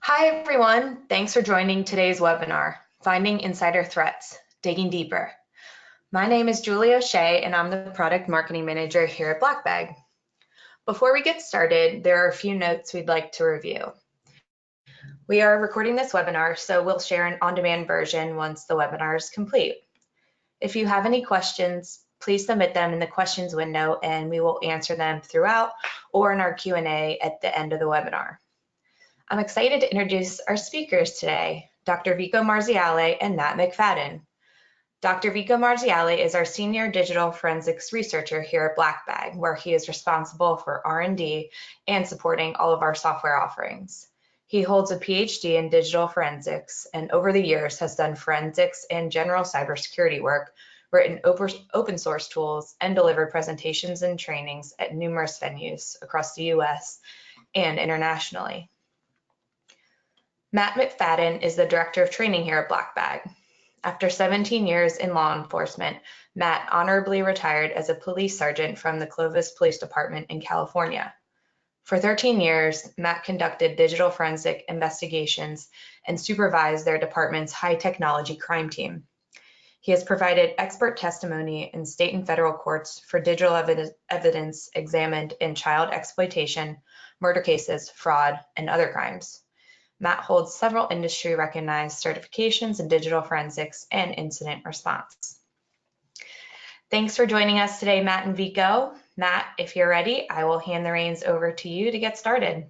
Hi, everyone. Thanks for joining today's webinar, Finding Insider Threats, Digging Deeper. My name is Julie O'Shea, and I'm the Product Marketing Manager here at BlackBag. Before we get started, there are a few notes we'd like to review. We are recording this webinar, so we'll share an on-demand version once the webinar is complete. If you have any questions, please submit them in the questions window, and we will answer them throughout or in our Q&A at the end of the webinar. I'm excited to introduce our speakers today, Dr. Vico Marziale and Matt McFadden. Dr. Vico Marziale is our Senior Digital Forensics Researcher here at BlackBag, where he is responsible for R&D and supporting all of our software offerings. He holds a PhD in digital forensics and over the years has done forensics and general cybersecurity work, written open source tools, and delivered presentations and trainings at numerous venues across the US and internationally. Matt McFadden is the Director of Training here at BlackBag. After 17 years in law enforcement, Matt honorably retired as a police sergeant from the Clovis Police Department in California. For 13 years, Matt conducted digital forensic investigations and supervised their department's high technology crime team. He has provided expert testimony in state and federal courts for digital evidence examined in child exploitation, murder cases, fraud, and other crimes. Matt holds several industry-recognized certifications in digital forensics and incident response. Thanks for joining us today, Matt and Vico. Matt, if you're ready, I will hand the reins over to you to get started.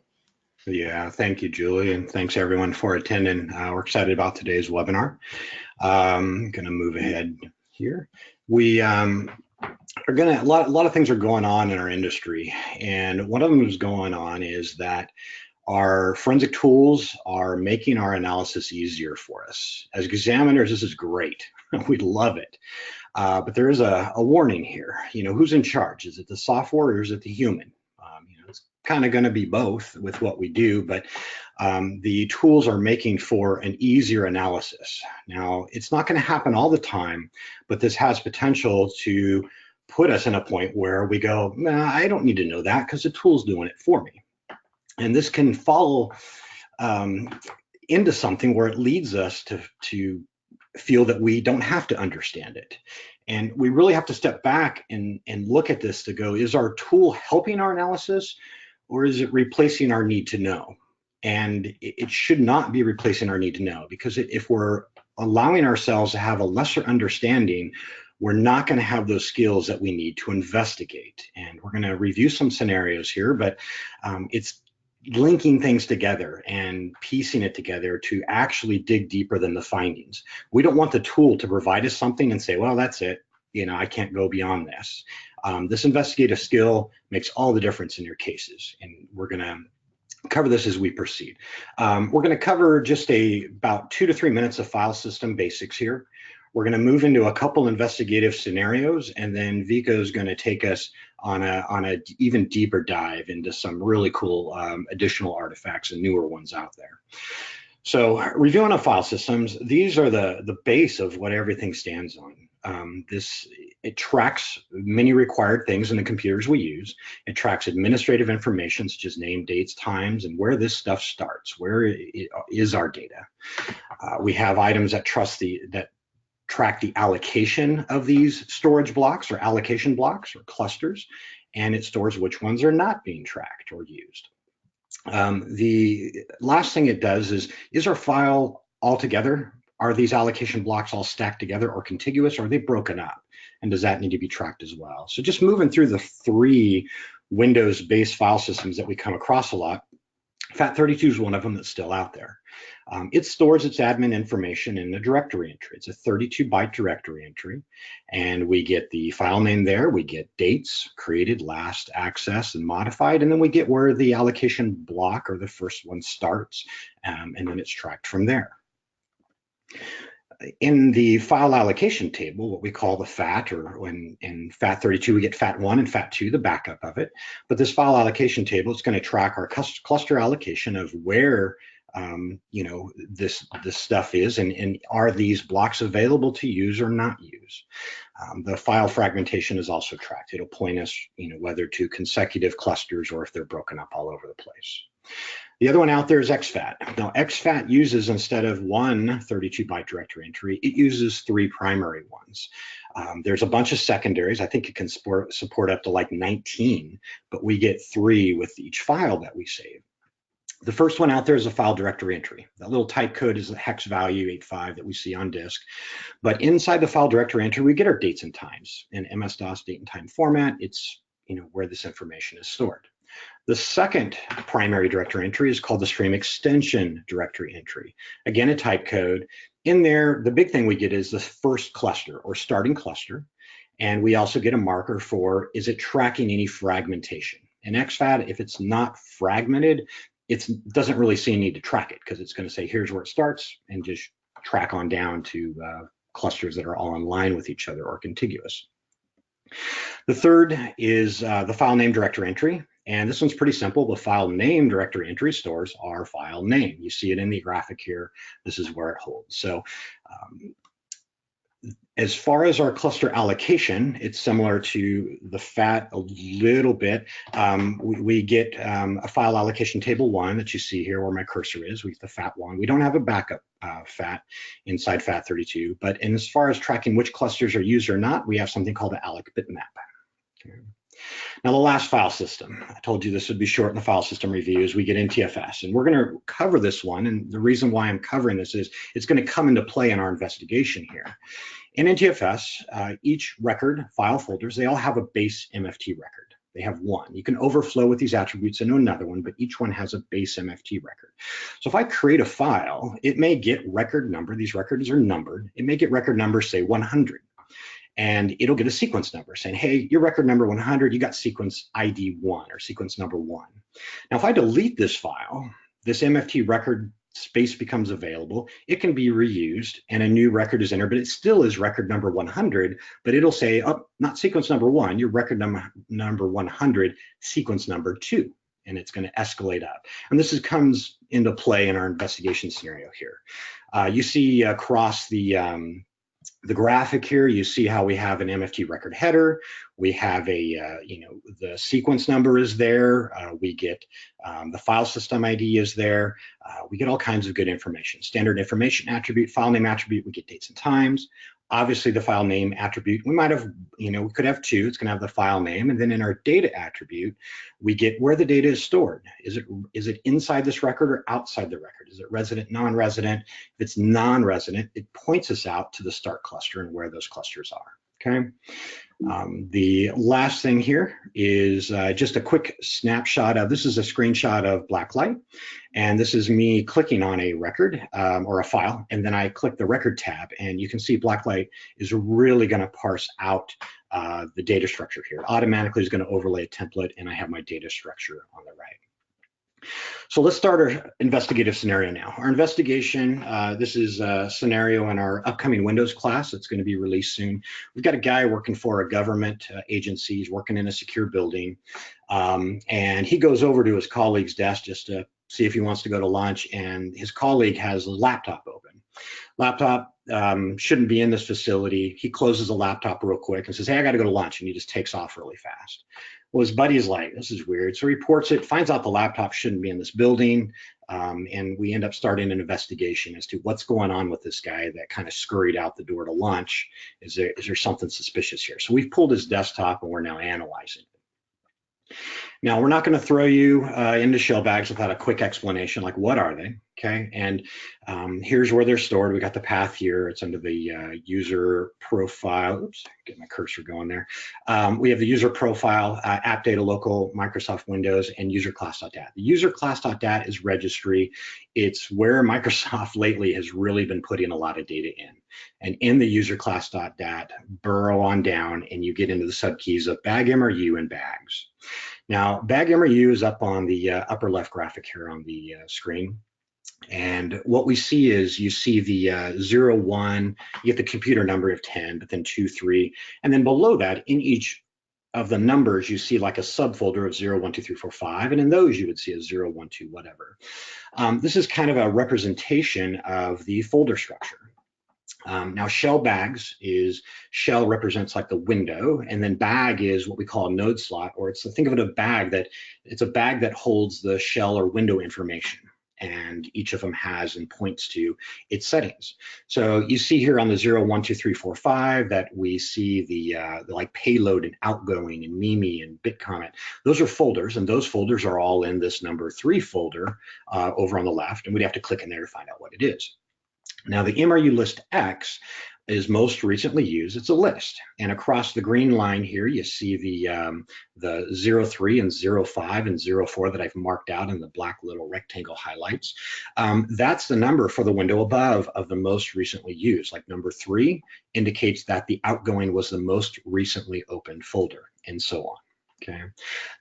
Yeah, thank you, Julie, and thanks everyone for attending. We're excited about today's webinar. I'm going to move ahead here. We are going to, a lot of things are going on in our industry, and one of them is going on is that our forensic tools are making our analysis easier for us. As examiners, this is great. We love it. But there is a warning here. You know, who's in charge? Is it the software or is it the human? It's kind of going to be both with what we do, but the tools are making for an easier analysis. Now, it's not going to happen all the time, but this has potential to put us in a point where we go, nah, I don't need to know that because the tool's doing it for me. And this can fall into something where it leads us to feel that we don't have to understand it. And we really have to step back and look at this to go, is our tool helping our analysis or is it replacing our need to know? And it should not be replacing our need to know, because if we're allowing ourselves to have a lesser understanding, we're not going to have those skills that we need to investigate. And we're going to review some scenarios here, but it's linking things together and piecing it together to actually dig deeper than the findings. We don't want the tool to provide us something and say, well, that's it. You know, I can't go beyond this. This investigative skill makes all the difference in your cases. And we're going to cover this as we proceed. We're going to cover just about 2 to 3 minutes of file system basics here. We're going to move into a couple investigative scenarios, and then Vico is going to take us on a even deeper dive into some really cool additional artifacts and newer ones out there. So reviewing on file systems, these are the base of what everything stands on. It tracks many required things in the computers we use. It tracks administrative information such as name, dates, times, and where this stuff starts. Where is our data? We have items that track the allocation of these storage blocks or allocation blocks or clusters, and it stores which ones are not being tracked or used. The last thing it does is our file all together? Are these allocation blocks all stacked together or contiguous, or are they broken up? And does that need to be tracked as well? So just moving through the 3 Windows-based file systems that we come across a lot, FAT32 is one of them that's still out there. It stores its admin information in a directory entry. It's a 32-byte directory entry, and we get the file name there. We get dates, created, last, accessed, and modified, and then we get where the allocation block or the first one starts, and then it's tracked from there. In the file allocation table, what we call the FAT, or in FAT32, we get FAT1 and FAT2, the backup of it. But this file allocation table is going to track our cluster allocation of where this stuff is, and are these blocks available to use or not use. The file fragmentation is also tracked. It'll point us, whether to consecutive clusters or if they're broken up all over the place. The other one out there is exFAT. Now, exFAT uses, instead of one 32-byte directory entry, it uses 3 primary ones. There's a bunch of secondaries. I think it can support up to like 19, but we get 3 with each file that we save. The first one out there is a file directory entry. That little type code is a hex value 85 that we see on disk. But inside the file directory entry, we get our dates and times. In MS-DOS date and time format, it's where this information is stored. The second primary directory entry is called the stream extension directory entry. Again, a type code. In there, the big thing we get is the first cluster or starting cluster. And we also get a marker for, is it tracking any fragmentation? In exFAT, if it's not fragmented, it doesn't really see a need to track it, because it's going to say, here's where it starts, and just track on down to clusters that are all in line with each other or contiguous. The third is the file name directory entry. And this one's pretty simple. The file name directory entry stores our file name. You see it in the graphic here. This is where it holds. So as far as our cluster allocation, it's similar to the FAT a little bit. We get a file allocation table 1 that you see here where my cursor is. We get the FAT1. We don't have a backup FAT inside FAT32, but as far as tracking which clusters are used or not, we have something called the alloc bitmap. Okay. Now, the last file system, I told you this would be short in the file system reviews, we get NTFS, and we're going to cover this one. And the reason why I'm covering this is it's going to come into play in our investigation here. In NTFS, each record, file folders, they all have a base MFT record. They have one. You can overflow with these attributes into another one, but each one has a base MFT record. So if I create a file, it may get record number. These records are numbered. It may get record number, say 100. And it'll get a sequence number saying, hey, your record number 100, you got sequence ID 1 or sequence number 1. Now, if I delete this file, this MFT record space becomes available. It can be reused and a new record is entered, but it still is record number 100, but it'll say, oh, not sequence number 1, your record number 100, sequence number 2. And it's going to escalate up. And this comes into play in our investigation scenario here. You see across the graphic here, you see how we have an MFT record header. We have the sequence number is there. We get the file system ID is there. We get all kinds of good information. Standard information attribute, file name attribute, we get dates and times. Obviously, the file name attribute, we might have, we could have 2. It's going to have the file name. And then in our data attribute, we get where the data is stored. Is it inside this record or outside the record? Is it resident, non-resident? If it's non-resident, it points us out to the start cluster and where those clusters are. Okay. The last thing here is just a quick snapshot of, this is a screenshot of BlackLight, and this is me clicking on a record or a file, and then I click the record tab, and you can see BlackLight is really going to parse out the data structure here. Automatically is going to overlay a template, and I have my data structure on the right. So let's start our investigative scenario now. Our investigation, this is a scenario in our upcoming Windows class that's going to be released soon. We've got a guy working for a government agency. He's working in a secure building. And he goes over to his colleague's desk just to see if he wants to go to lunch. And his colleague has a laptop open. Laptop shouldn't be in this facility. He closes the laptop real quick and says, hey, I got to go to lunch. And he just takes off really fast. Well, his buddy's like, this is weird. So he reports it, finds out the laptop shouldn't be in this building. And we end up starting an investigation as to what's going on with this guy that kind of scurried out the door to lunch. Is there something suspicious here? So we've pulled his desktop and we're now analyzing it. Now, we're not going to throw you into shell bags without a quick explanation, like what are they, okay? And here's where they're stored. We got the path here. It's under the user profile. Oops, get my cursor going there. We have the user profile, app data, local, Microsoft Windows, and user class.dat. The user class.dat is registry. It's where Microsoft lately has really been putting a lot of data in. And in the user class.dat, burrow on down, and you get into the subkeys of bag MRU and bags. Now, bag MRU is up on the upper left graphic here on the screen. And what we see is you see the 0, 1, you get the computer number of 10, but then 2, 3. And then below that, in each of the numbers, you see like a subfolder of 0, 1, 2, 3, 4, 5. And in those, you would see a 0, 1, 2, whatever. This is kind of a representation of the folder structure. Now shell bags is, shell represents like the window, and then bag is what we call a node slot, or it's, think of it a bag that, it's a bag that holds the shell or window information. And each of them has and points to its settings. So you see here on the 0, 1, 2, 3, 4, 5 that we see the like payload and outgoing and Mimi and bitcomet. Those are folders, and those folders are all in this number 3 folder over on the left, and we'd have to click in there to find out what it is. Now the MRU list X is most recently used. It's a list, and across the green line here you see the 03 and 05 and 04 that I've marked out in the black little rectangle highlights. That's the number for the window above of the most recently used. Like number 3 indicates that the outgoing was the most recently opened folder, and so on. Okay.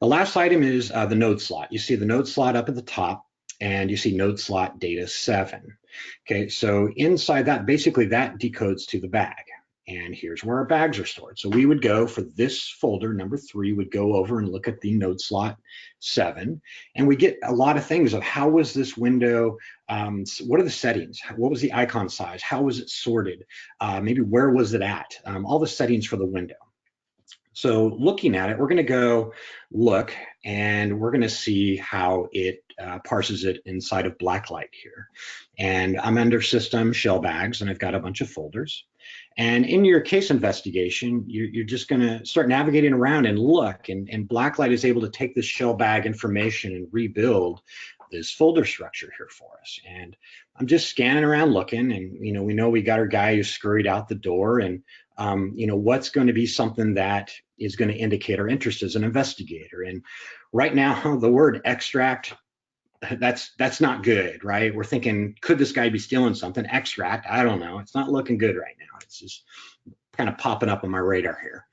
The last item is the node slot. You see the node slot up at the top, and you see node slot data 7. Okay, so inside that, basically that decodes to the bag, and here's where our bags are stored. So we would go for this folder, number 3, would go over and look at the node slot 7, and we get a lot of things of how was this window, what are the settings, what was the icon size, how was it sorted, maybe where was it at, all the settings for the window. So looking at it, we're going to go look, and we're going to see how it parses it inside of BlackLight here. And I'm under System Shell Bags, and I've got a bunch of folders. And in your case investigation, you're just going to start navigating around and look, and BlackLight is able to take this shell bag information and rebuild this folder structure here for us. And I'm just scanning around looking, and we know we got our guy who scurried out the door, and what's going to be something that is going to indicate our interest as an investigator. And right now, the word extract, that's not good, right? We're thinking, could this guy be stealing something? Extract, I don't know. It's not looking good right now. It's just kind of popping up on my radar here.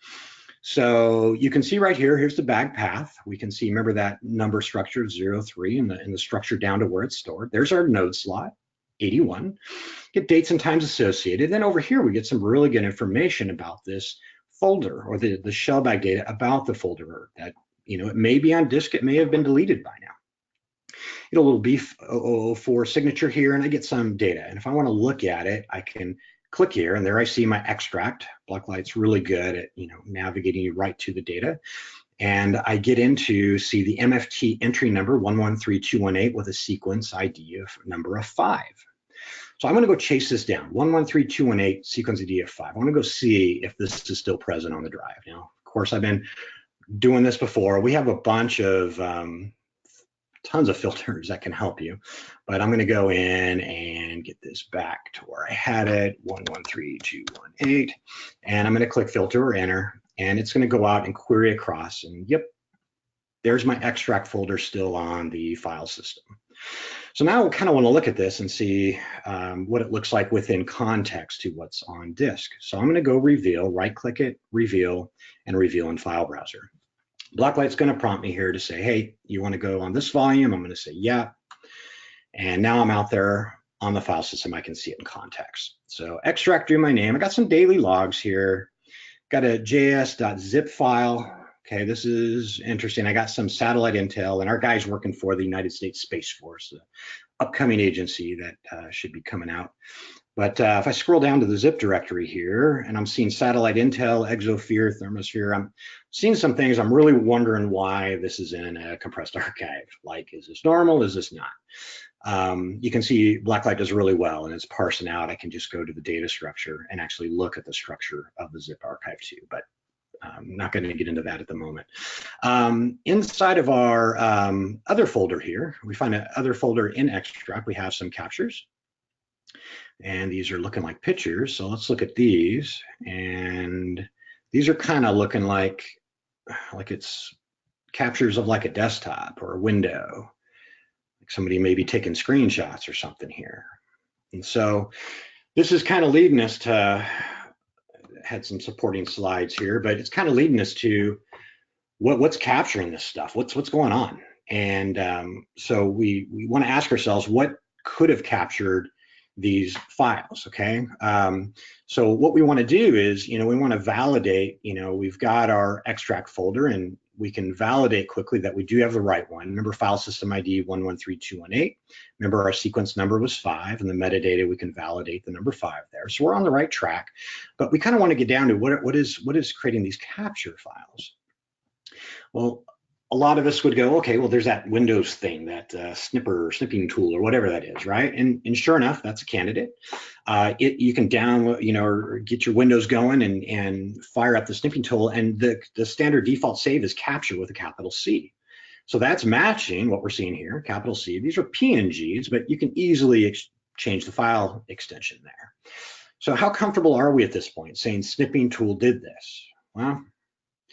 So you can see right here, here's the bag path. We can see, remember that number structure of 03 and the structure down to where it's stored. There's our node slot, 81. Get dates and times associated. Then over here, we get some really good information about this folder, or the shell bag data about the folder that, it may be on disk, it may have been deleted by now. Get a little B004 signature here, and I get some data. And if I want to look at it, I can click here, and there I see my extract. BlackLight's really good at, navigating you right to the data. And I get into, see the MFT entry number 113218 with a sequence ID of number of 5. So I'm going to go chase this down, 113218, sequence ID of 5. I want to go see if this is still present on the drive. Now, of course, I've been doing this before. We have a bunch of tons of filters that can help you, but I'm going to go in and get this back to where I had it, 113218, and I'm going to click filter or enter, and it's going to go out and query across, and yep, there's my extract folder still on the file system. So now I kind of want to look at this and see what it looks like within context to what's on disk. So I'm going to go reveal, right click it, reveal, and reveal in file browser. BlackLight's going to prompt me here to say, hey, you want to go on this volume? I'm going to say, yeah. And now I'm out there on the file system. I can see it in context. So extract through my name. I got some daily logs here. Got a js.zip file. Okay, this is interesting. I got some satellite intel, and our guy's working for the United States Space Force, the upcoming agency that should be coming out. But if I scroll down to the zip directory here, and I'm seeing satellite intel, exosphere, thermosphere, I'm seeing some things. I'm really wondering why this is in a compressed archive. Like, is this normal? Is this not? You can see BlackLight does really well, and it's parsing out. I can just go to the data structure and actually look at the structure of the zip archive too, but I'm not going to get into that at the moment. Inside of our other folder here, we find an other folder in extract. We have some captures. And these are looking like pictures. So let's look at these. And these are kind of looking like it's captures of like a desktop or a window. Like somebody may be taking screenshots or something here. And so this is kind of leading us to, had some supporting slides here, but it's kind of leading us to what's capturing this stuff, what's going on. And so we want to ask ourselves, what could have captured these files, okay? So what we want to do is, we want to validate, we've got our extract folder, and we can validate quickly that we do have the right one. Remember file system ID 113218. Remember our sequence number was 5, and the metadata, we can validate the number 5 there. So we're on the right track, but we kind of want to get down to what is creating these capture files. Well, a lot of us would go, okay, well, there's that Windows thing, that snipping tool or whatever that is, right? And sure enough, that's a candidate. You can download, or get your Windows going and fire up the snipping tool, and the standard default save is capture with a capital C. So that's matching what we're seeing here, capital C. These are PNGs, but you can easily change the file extension there. So how comfortable are we at this point saying snipping tool did this? Well,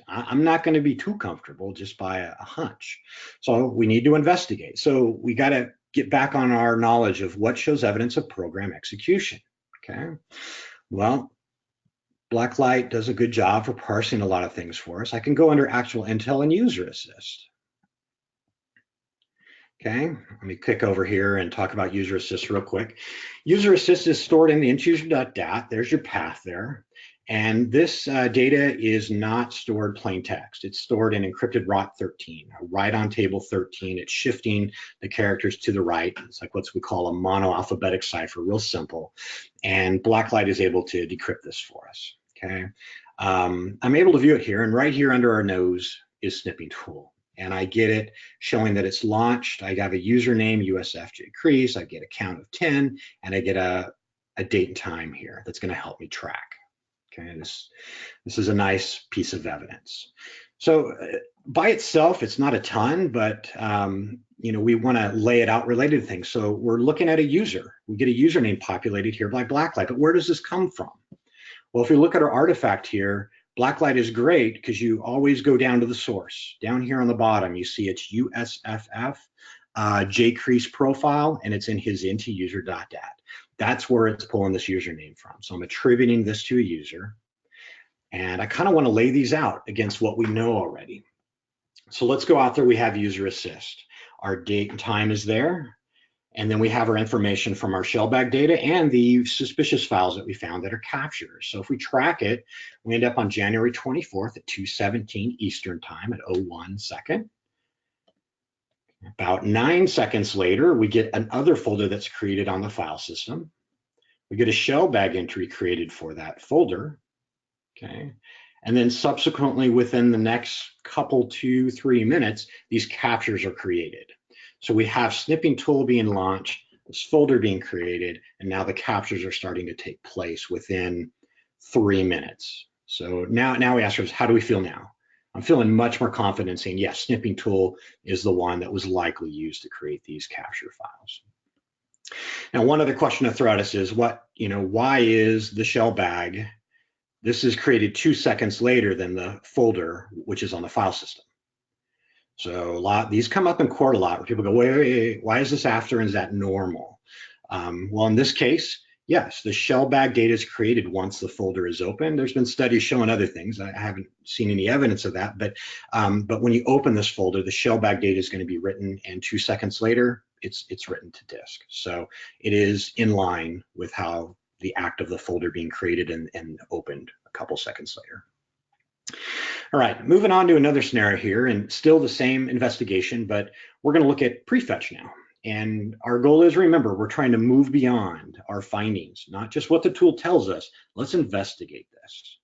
I'm not going to be too comfortable just by a hunch. So we need to investigate. So we got to get back on our knowledge of what shows evidence of program execution. Okay. Well, BlackLight does a good job for parsing a lot of things for us. I can go under actual intel and user assist. Okay, let me click over here and talk about user assist real quick. User assist is stored in the intuser.dat. There's your path there. And this data is not stored plain text. It's stored in encrypted ROT13, right on table 13. It's shifting the characters to the right. It's like what we call a monoalphabetic cipher, real simple. And BlackLight is able to decrypt this for us, okay? I'm able to view it here, and right here under our nose is snipping tool. And I get it showing that it's launched. I have a username, USFJ Crease. I get a count of 10, and I get a date and time here that's going to help me track. Okay, this is a nice piece of evidence. So by itself, it's not a ton, but we want to lay it out related to things. So we're looking at a user. We get a username populated here by BlackLight, but where does this come from? Well, if you look at our artifact here, BlackLight is great because you always go down to the source. Down here on the bottom, you see it's USFF jcrease profile, and it's in his into user.dat. That's where it's pulling this username from. So I'm attributing this to a user, and I kind of want to lay these out against what we know already. So let's go out there. We have user assist. Our date and time is there. And then we have our information from our shellbag data and the suspicious files that we found that are captures. So if we track it, we end up on January 24th at 2:17 Eastern time at 01 second. About 9 seconds later, we get another folder that's created on the file system. We get a shellbag entry created for that folder, okay? And then subsequently, within the next couple, 2-3 minutes, these captures are created. So we have snipping tool being launched, this folder being created, and now the captures are starting to take place within 3 minutes. So now we ask ourselves, how do we feel now? I'm feeling much more confident saying, yes, snipping tool is the one that was likely used to create these capture files. Now, one other question to throw at us is why is the shellbag, this is created 2 seconds later than the folder, which is on the file system. So these come up in court a lot where people go, wait, why is this after, and is that normal? Well, in this case, yes, the shellbag data is created once the folder is open. There's been studies showing other things. I haven't seen any evidence of that, but when you open this folder, the shellbag data is going to be written, and 2 seconds later, it's written to disk. So it is in line with how the act of the folder being created and opened a couple seconds later. All right, moving on to another scenario here, and still the same investigation, but we're going to look at Prefetch now. And our goal is, remember, we're trying to move beyond our findings, not just what the tool tells us. Let's investigate this.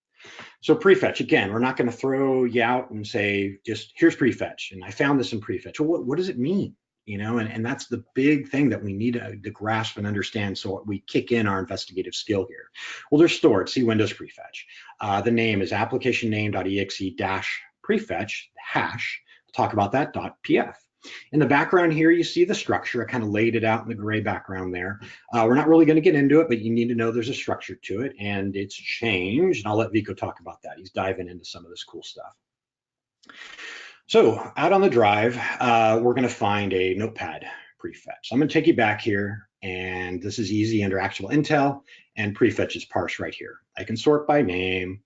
So Prefetch, again, we're not going to throw you out and say, just here's Prefetch, and I found this in Prefetch. Well, what does it mean? And that's the big thing that we need to grasp and understand so we kick in our investigative skill here. Well, they're stored, see Windows Prefetch. The name is application name.exe-prefetch, hash, we'll talk about that, .pf. In the background here, you see the structure. I kind of laid it out in the gray background there. We're not really going to get into it, but you need to know there's a structure to it, and it's changed. And I'll let Vico talk about that. He's diving into some of this cool stuff. So out on the drive, we're going to find a Notepad Prefetch. So I'm going to take you back here, and this is easy under actual intel, and Prefetch is parsed right here. I can sort by name.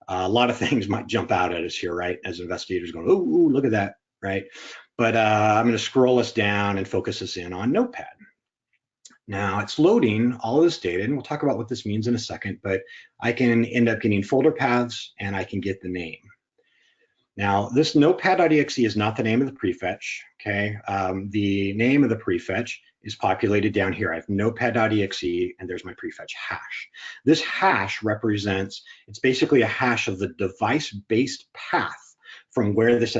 A lot of things might jump out at us here, right? As investigators going, oh, look at that, right? But I'm going to scroll us down and focus us in on Notepad. Now it's loading all of this data, and we'll talk about what this means in a second, but I can end up getting folder paths, and I can get the name. Now, this notepad.exe is not the name of the prefetch, okay? The name of the prefetch is populated down here. I have notepad.exe, and there's my prefetch hash. This hash represents, it's basically a hash of the device-based path from where this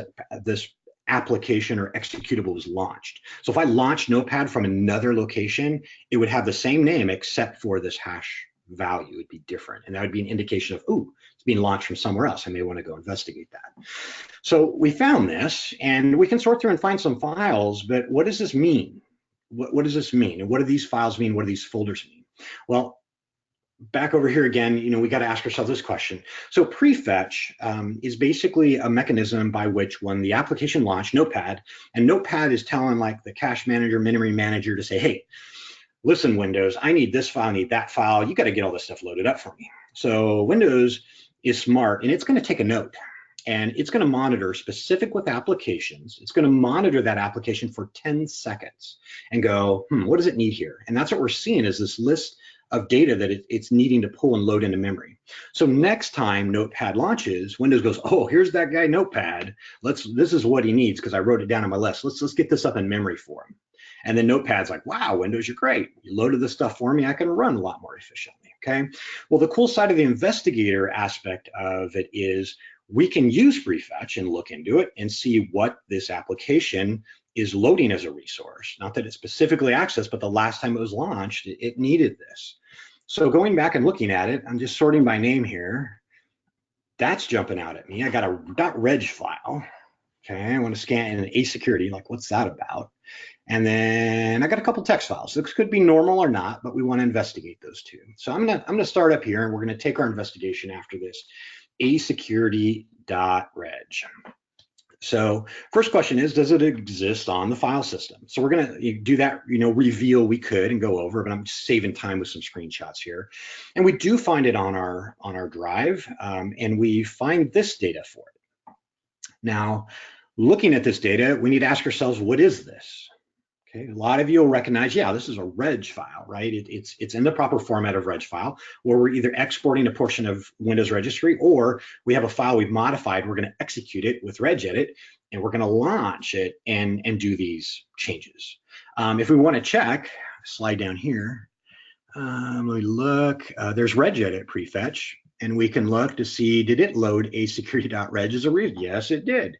application or executable was launched. So if I launch Notepad from another location, it would have the same name except for this hash value. It would be different. And that would be an indication of, ooh, it's being launched from somewhere else. I may want to go investigate that. So we found this, and we can sort through and find some files, but what does this mean? What does this mean? And what do these files mean? What do these folders mean? Well, back over here again, we got to ask ourselves this question. So Prefetch is basically a mechanism by which when the application launched Notepad, and Notepad is telling like the cache manager, memory manager to say, hey, listen, Windows, I need this file, I need that file. You got to get all this stuff loaded up for me. So Windows is smart, and it's going to take a note, and it's going to monitor specific with applications. It's going to monitor that application for 10 seconds and go, what does it need here? And that's what we're seeing is this list of data that it's needing to pull and load into memory. So next time Notepad launches, Windows goes, oh, here's that guy Notepad. This is what he needs because I wrote it down on my list. Let's get this up in memory for him. And then Notepad's like, wow, Windows, you're great. You loaded this stuff for me. I can run a lot more efficiently, okay? Well, the cool side of the investigator aspect of it is we can use Prefetch and look into it and see what this application is loading as a resource. Not that it's specifically accessed, but the last time it was launched, it needed this. So going back and looking at it, I'm just sorting by name here. That's jumping out at me. I got a .reg file. Okay, I want to scan in a security, like what's that about? And then I got a couple text files. This could be normal or not, but we want to investigate those two. So I'm gonna start up here, and we're gonna take our investigation after this, asecurity.reg. So first question is, does it exist on the file system? So we're gonna do that, reveal we could and go over, but I'm just saving time with some screenshots here. And we do find it on our drive, and we find this data for it. Now, looking at this data, we need to ask ourselves, what is this? Okay, a lot of you will recognize, yeah, this is a reg file, right? It's in the proper format of reg file, where we're either exporting a portion of Windows Registry, or we have a file we've modified. We're going to execute it with regedit, and we're going to launch it and do these changes. If we want to check, slide down here, let me look. There's regedit prefetch, and we can look to see, did it load asecurity.reg as a read? Yes, it did.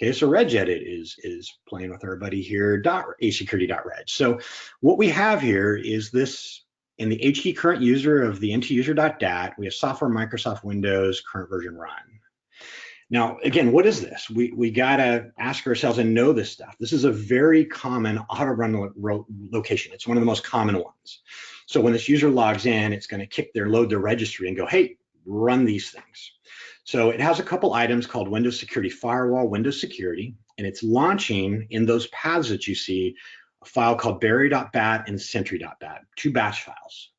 Okay, so regedit is playing with everybody here, asecurity.reg. So what we have here is this, in the HKey current user of the ntuser.dat, we have software Microsoft Windows current version run. Now, again, what is this? We gotta ask ourselves and know this stuff. This is a very common auto run location. It's one of the most common ones. So when this user logs in, it's gonna load their registry and go, hey, run these things. So it has a couple items called Windows Security Firewall, Windows Security, and it's launching in those paths that you see a file called berry.bat and sentry.bat, 2 batch files.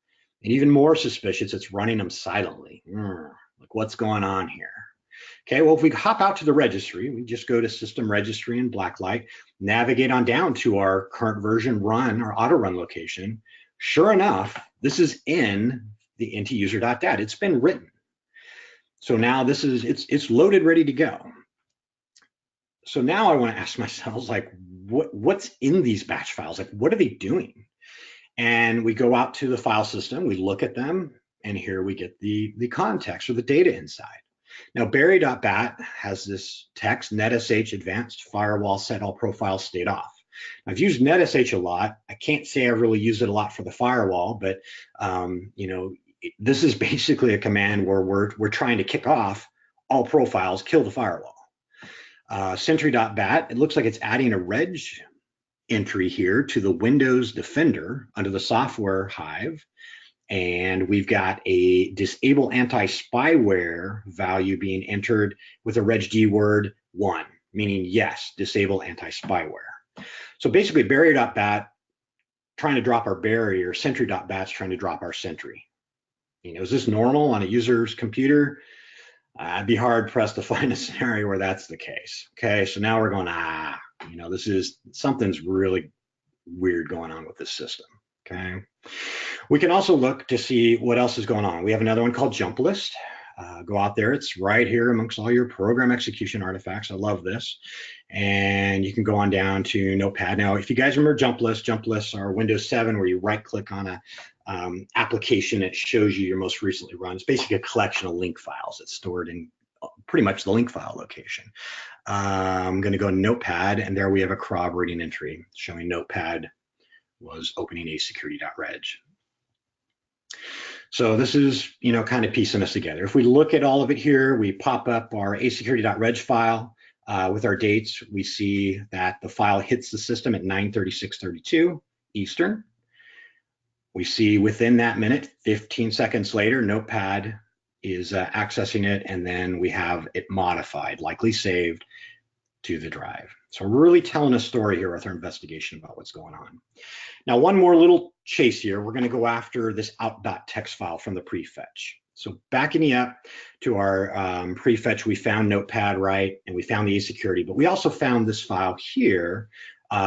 And even more suspicious, it's running them silently. Like, what's going on here? Okay, well, if we hop out to the registry, we just go to System Registry in BlackLight, navigate on down to our current version run, our auto run location. Sure enough, this is in the ntuser.dat. It's been written. So now it's loaded, ready to go. So now I want to ask myself, like, what's in these batch files? Like, what are they doing? And we go out to the file system, we look at them, and here we get the context or the data inside. Now, berry.bat has this text, netsh advanced firewall set all profiles stayed off. I've used netsh a lot. I can't say I've really used it a lot for the firewall, but this is basically a command where we're trying to kick off all profiles, kill the firewall. Sentry.bat, it looks like it's adding a reg entry here to the Windows Defender under the software hive. And we've got a disable anti-spyware value being entered with a regd word 1, meaning yes, disable anti-spyware. So basically barrier.bat trying to drop our barrier, sentry.bat's trying to drop our sentry. Is this normal on a user's computer? I'd be hard pressed to find a scenario where that's the case. Okay, so now we're going, something's really weird going on with this system. Okay, we can also look to see what else is going on. We have another one called jump list. Go out there. It's right here amongst all your program execution artifacts. I love this. And you can go on down to Notepad. Now, if you guys remember jump lists are Windows 7 where you right click on a application that shows you your most recently run. It's basically a collection of link files that's stored in pretty much the link file location. I'm going to go to Notepad, and there we have a corroborating entry showing Notepad was opening asecurity.reg. So this is, kind of piecing us together. If we look at all of it here, we pop up our asecurity.reg file with our dates. We see that the file hits the system at 9:36:32 Eastern. We see within that minute, 15 seconds later, Notepad is accessing it, and then we have it modified, likely saved to the drive. So we're really telling a story here with our investigation about what's going on. Now, one more little chase here. We're going to go after this out.txt file from the Prefetch. So backing me up to our Prefetch, we found Notepad, right? And we found the asecurity, but we also found this file here,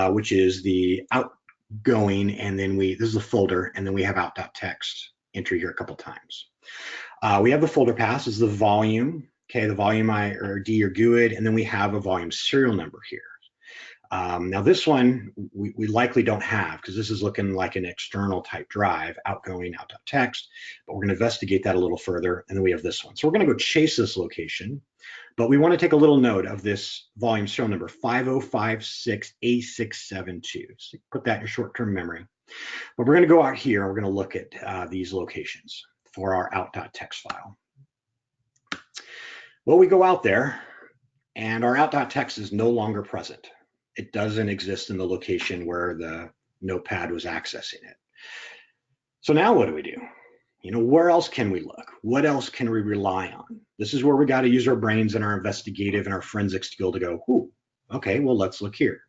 which is the outgoing, and then this is a folder, and then we have out.txt entry here a couple times. We have the folder path, this is the volume, okay, the volume or D or GUID, and then we have a volume serial number here. Now this one we likely don't have because this is looking like an external type drive, outgoing out.txt, but we're going to investigate that a little further, and then we have this one. So we're going to go chase this location, but we want to take a little note of this volume serial number 5056A672. So put that in your short-term memory. But we're going to go out here and we're going to look at these locations for our out.txt file. Well, we go out there and our out.txt is no longer present. It doesn't exist in the location where the Notepad was accessing it. So now what do we do? Where else can we look? What else can we rely on? This is where we got to use our brains and our investigative and our forensic skill to go, ooh, okay, well, let's look here.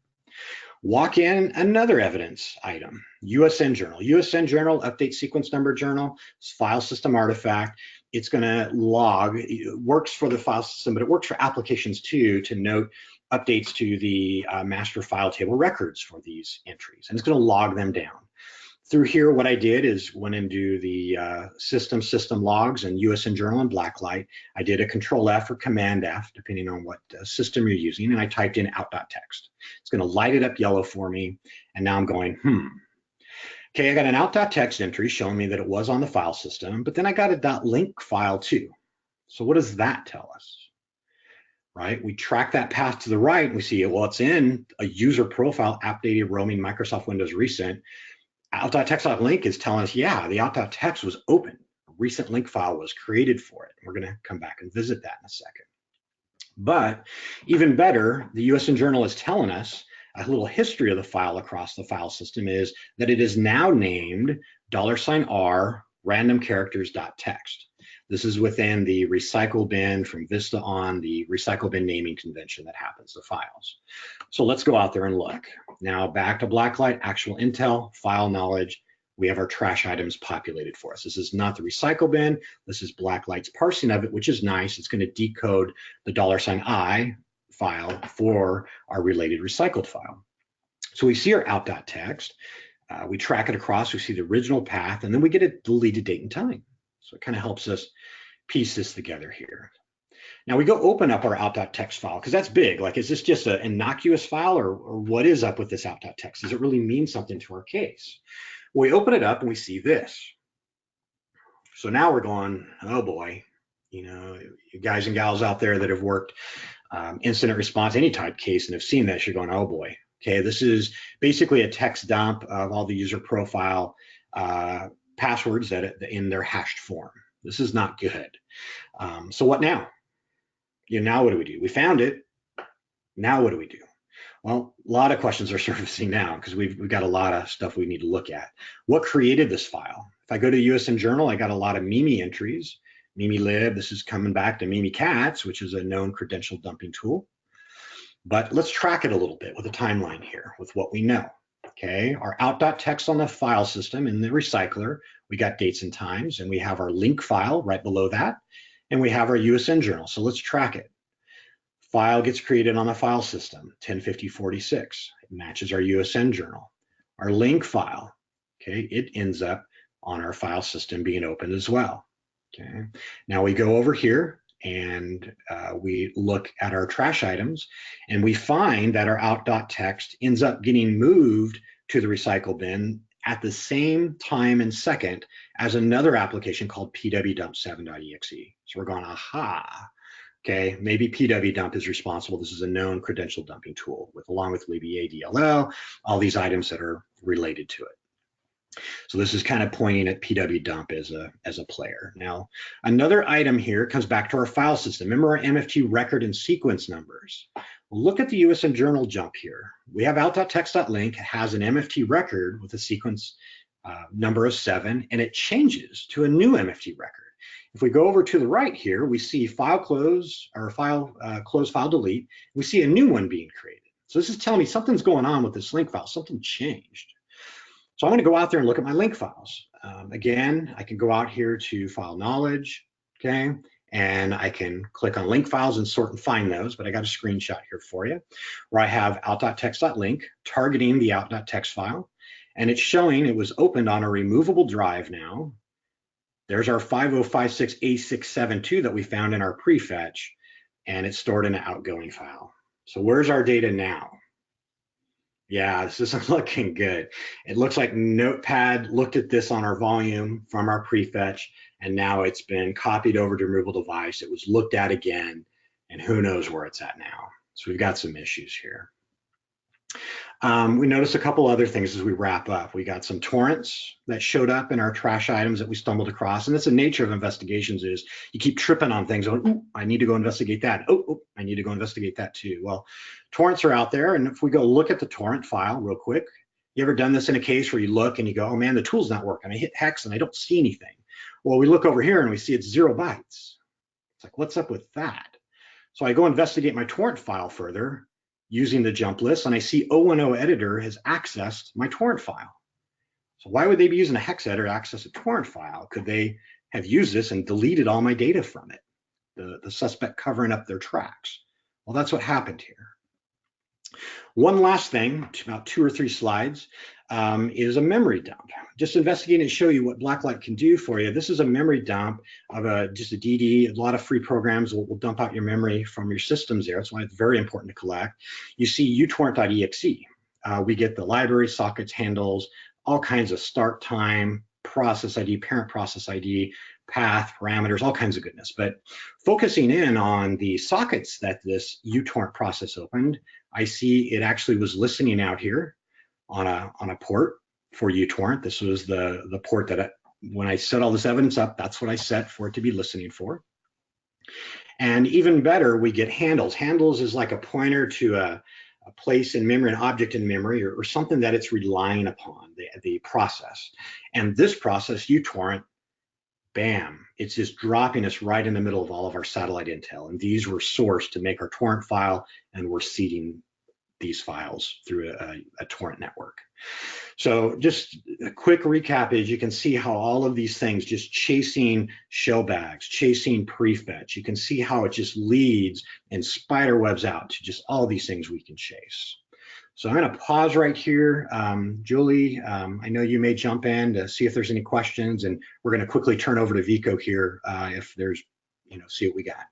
Walk in another evidence item, USN Journal. USN Journal, update sequence number journal, file system artifact. It's going to log, it works for the file system, but it works for applications too, to note updates to the master file table records for these entries. And it's going to log them down. Through here, what I did is went into the system logs and USN Journal and BlackLight. I did a Control F or Command F, depending on what system you're using, and I typed in out.txt. It's going to light it up yellow for me, and now I'm going, Okay, I got an out.txt entry showing me that it was on the file system, but then I got a .link file too. So what does that tell us? Right, we track that path to the right, and we see, well, it's in a user profile, app data roaming Microsoft Windows recent. Out.txt.link is telling us, yeah, the out.txt was open. A recent link file was created for it. We're going to come back and visit that in a second. But even better, the USN Journal is telling us a little history of the file across the file system is that it is now named $R random characters.txt. This is within the recycle bin from Vista on the recycle bin naming convention that happens to files. So let's go out there and look. Now back to BlackLight, actual intel, file knowledge. We have our trash items populated for us. This is not the recycle bin. This is BlackLight's parsing of it, which is nice. It's going to decode the $I file for our related recycled file. So we see our out.txt. We track it across. We see the original path, and then we get a deleted date and time. So it kind of helps us piece this together here. Now we go open up our out.txt file because that's big. Like, is this just an innocuous file or what is up with this out.txt? Does it really mean something to our case? Well, we open it up and we see this. So now we're going, oh boy, you guys and gals out there that have worked incident response, any type case and have seen this, you're going, oh boy. Okay, this is basically a text dump of all the user profile passwords that in their hashed form. This is not good. So what now? Now what do we do? We found it. Now what do we do? Well, a lot of questions are surfacing now because we've got a lot of stuff we need to look at. What created this file? If I go to USN Journal, I got a lot of Mimi entries. Mimi lib, this is coming back to Mimi cats, which is a known credential dumping tool. But let's track it a little bit with a timeline here with what we know. Okay, our out.txt on the file system in the recycler, we got dates and times, and we have our link file right below that, and we have our USN Journal. So let's track it. File gets created on the file system, 105046. It matches our USN Journal. Our link file, okay, it ends up on our file system being opened as well. Okay, now we go over here and we look at our trash items, and we find that our out.txt ends up getting moved to the recycle bin at the same time and second as another application called pwdump7.exe. So we're going, aha, okay, maybe pwdump is responsible. This is a known credential dumping tool along with libadll, all these items that are related to it. So this is kind of pointing at pwdump as a player. Now, another item here comes back to our file system. Remember our MFT record and sequence numbers. Look at the USN Journal jump here. We have out.txt.link has an MFT record with a sequence number of 7, and it changes to a new MFT record. If we go over to the right here, we see file close or file close file delete. We see a new one being created. So this is telling me something's going on with this link file. Something changed. So I'm going to go out there and look at my link files. Again, I can go out here to file knowledge, okay, and I can click on link files and sort and find those, but I got a screenshot here for you where I have out.txt.link targeting the out.txt file, and it's showing it was opened on a removable drive now. There's our 5056A672 that we found in our prefetch, and it's stored in an outgoing file. So where's our data now? Yeah, this isn't looking good. It looks like Notepad looked at this on our volume from our prefetch, and now it's been copied over to removable device. It was looked at again, and who knows where it's at now. So we've got some issues here. We noticed a couple other things as we wrap up. We got some torrents that showed up in our trash items that we stumbled across. And that's the nature of investigations is you keep tripping on things. Going, ooh, I need to go investigate that. Oh, I need to go investigate that too. Well, torrents are out there. And if we go look at the torrent file real quick, you ever done this in a case where you look and you go, oh man, the tool's not working. I hit hex and I don't see anything. Well, we look over here and we see it's 0 bytes. It's like, what's up with that? So I go investigate my torrent file further using the jump list, and I see 010 editor has accessed my torrent file. So why would they be using a hex editor to access a torrent file? Could they have used this and deleted all my data from it? The suspect covering up their tracks. Well, that's what happened here. One last thing, about 2 or 3 slides, is a memory dump. Just investigating to show you what BlackLight can do for you. This is a memory dump of just a DD. A lot of free programs will dump out your memory from your systems there. That's why it's very important to collect. You see utorrent.exe. We get the library, sockets, handles, all kinds of start time, process ID, parent process ID, path, parameters, all kinds of goodness. But focusing in on the sockets that this utorrent process opened, I see it actually was listening out here on a port for utorrent. This was the port that when I set all this evidence up, that's what I set for it to be listening for. And even better, we get handles. Handles is like a pointer to a place in memory, an object in memory, or something that it's relying upon, the process. And this process, utorrent, bam, it's just dropping us right in the middle of all of our satellite intel. And these were sourced to make our torrent file, and we're seeding these files through a torrent network. So just a quick recap is you can see how all of these things just chasing shell bags, chasing prefetch. You can see how it just leads and spider webs out to just all these things we can chase. So I'm going to pause right here. Julie, I know you may jump in to see if there's any questions, and we're going to quickly turn over to Vico here if there's, see what we got.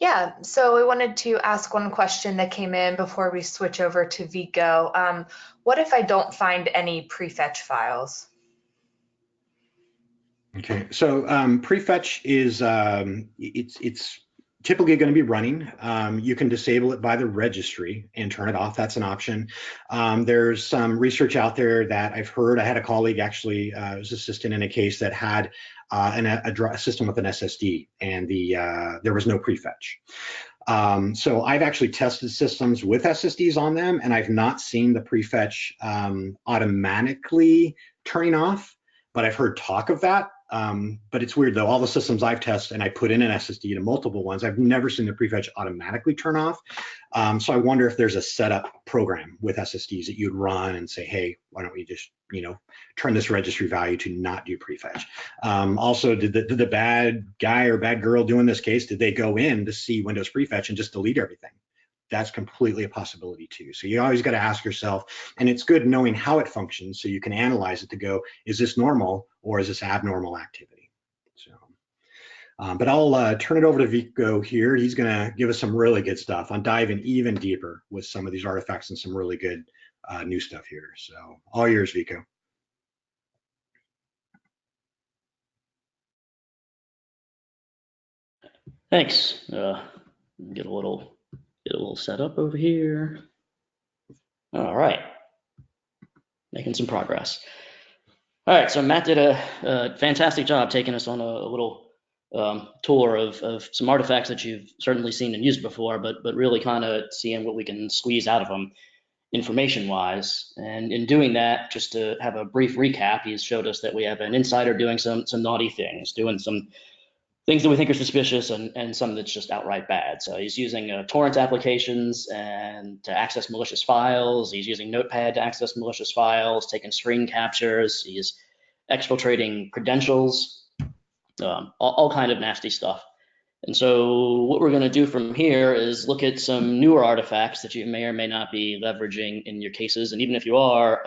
Yeah, so we wanted to ask one question that came in before we switch over to Vico. What if I don't find any prefetch files? Okay, so prefetch is it's typically going to be running. You can disable it by the registry and turn it off. That's an option. There's some research out there that I've heard. I had a colleague actually was assistant in a case that had a system with an SSD, and there was no prefetch. So I've actually tested systems with SSDs on them, and I've not seen the prefetch automatically turning off, but I've heard talk of that. But it's weird though, all the systems I've tested and I put in an SSD to multiple ones, I've never seen the prefetch automatically turn off. So I wonder if there's a setup program with SSDs that you'd run and say, hey, why don't we just, turn this registry value to not do prefetch. Also, did the bad guy or bad girl doing this case, did they go in to see Windows prefetch and just delete everything? That's completely a possibility too. So you always got to ask yourself, and it's good knowing how it functions so you can analyze it to go, is this normal or is this abnormal activity? So But I'll turn it over to Vico here. He's going to give us some really good stuff on diving even deeper with some of these artifacts and some really good new stuff here. So all yours, Vico. Thanks. Get a little set up over here. All right, making some progress. All right, so Matt did a fantastic job taking us on a little tour of some artifacts that you've certainly seen and used before, but really kind of seeing what we can squeeze out of them information-wise. And in doing that, just to have a brief recap, he's showed us that we have an insider doing some naughty things, doing some things that we think are suspicious and some that's just outright bad. So he's using torrent applications and to access malicious files. He's using Notepad to access malicious files, taking screen captures. He's exfiltrating credentials, all kind of nasty stuff. And so what we're going to do from here is look at some newer artifacts that you may or may not be leveraging in your cases. And even if you are,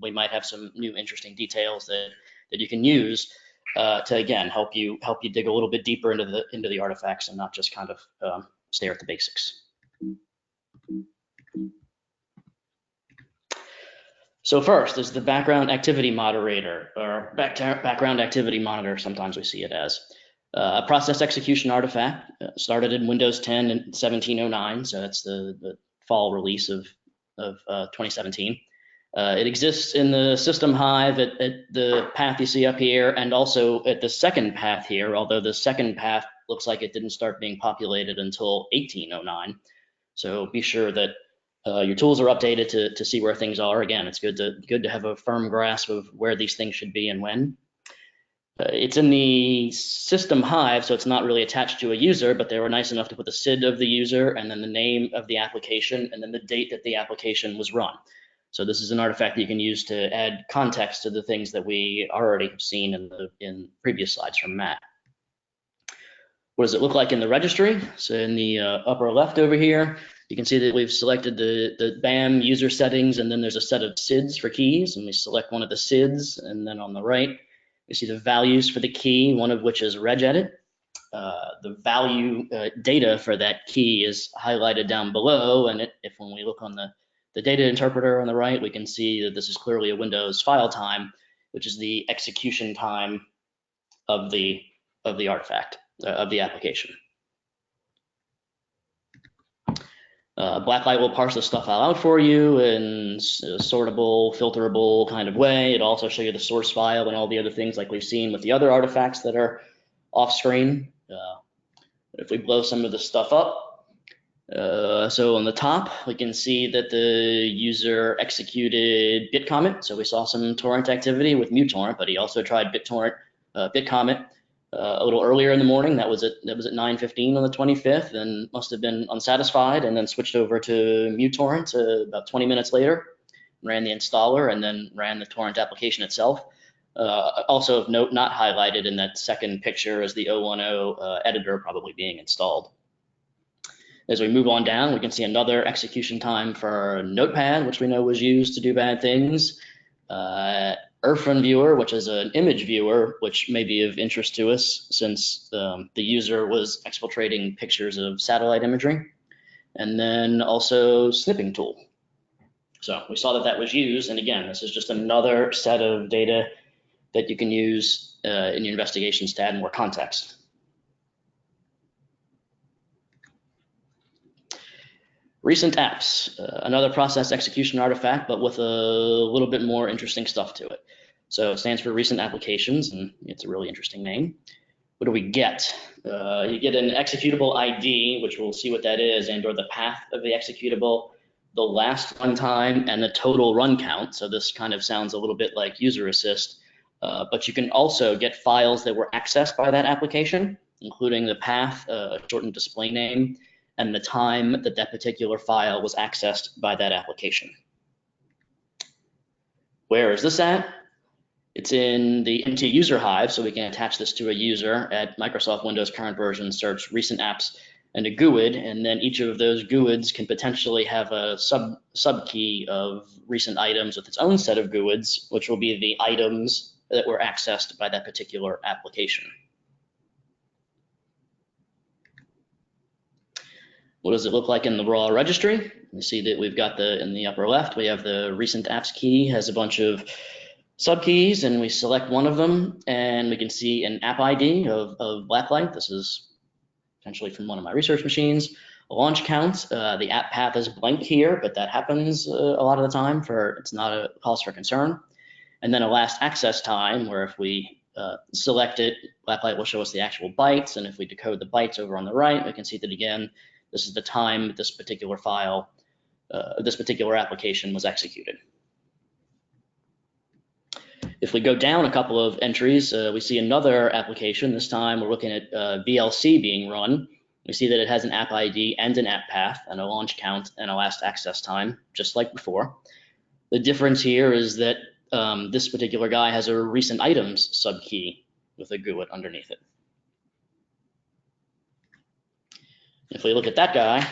we might have some new interesting details that you can use to again help you dig a little bit deeper into the artifacts and not just kind of stare at the basics. So first is the background activity moderator, or background activity monitor. Sometimes we see it as a process execution artifact. Started in Windows 10 in 1709, so that's the fall release of 2017. It exists in the system hive at the path you see up here, and also at the second path here, although the second path looks like it didn't start being populated until 1809. So be sure that your tools are updated to see where things are. Again, it's good to have a firm grasp of where these things should be and when. It's in the system hive, so it's not really attached to a user, but they were nice enough to put the SID of the user and then the name of the application and then the date that the application was run. So this is an artifact that you can use to add context to the things that we already have seen in previous slides from Matt. What does it look like in the registry? So in the upper left over here, you can see that we've selected the BAM user settings, and then there's a set of SIDs for keys, and we select one of the SIDs, and then on the right, you see the values for the key, one of which is regedit. The value data for that key is highlighted down below, and when we look on the data interpreter on the right, we can see that this is clearly a Windows file time, which is the execution time of the artifact, of the application. BlackLight will parse this stuff all out for you in a sortable, filterable kind of way. It'll also show you the source file and all the other things like we've seen with the other artifacts that are off screen. If we blow some of this stuff up, so on the top, we can see that the user executed bitcommit. So we saw some torrent activity with muTorrent, but he also tried bitcommit a little earlier in the morning. That was at 9:15 on the 25th, and must have been unsatisfied, and then switched over to muTorrent about 20 minutes later, ran the installer, and then ran the torrent application itself. Also of note, not highlighted in that second picture, is the 010 editor probably being installed. As we move on down, we can see another execution time for Notepad, which we know was used to do bad things. Irfan viewer, which is an image viewer, which may be of interest to us since the user was exfiltrating pictures of satellite imagery. And then also snipping tool. So we saw that was used. And again, this is just another set of data that you can use in your investigations to add more context. Recent apps, another process execution artifact, but with a little bit more interesting stuff to it. So it stands for recent applications, and it's a really interesting name. What do we get? You get an executable ID, which we'll see what that is, and or the path of the executable, the last runtime, and the total run count. So this kind of sounds a little bit like user assist, but you can also get files that were accessed by that application, including the path, shortened display name, and the time that that particular file was accessed by that application. Where is this at? It's in the MT user hive, so we can attach this to a user at Microsoft Windows current version, search recent apps and a GUID, and then each of those GUIDs can potentially have a sub key of recent items with its own set of GUIDs, which will be the items that were accessed by that particular application. What does it look like in the raw registry? You see that we've got in the upper left, we have the recent apps key, has a bunch of subkeys, and we select one of them, and we can see an app ID of BlackLight. This is potentially from one of my research machines. A launch count, the app path is blank here, but that happens a lot of the time. It's not a cause for concern. And then a last access time, where if we select it, BlackLight will show us the actual bytes, and if we decode the bytes over on the right, we can see that again, this is the time this particular file, this particular application was executed. If we go down a couple of entries, we see another application. This time we're looking at VLC being run. We see that it has an app ID and an app path and a launch count and a last access time, just like before. The difference here is that this particular guy has a recent items subkey with a GUID underneath it. If we look at that guy,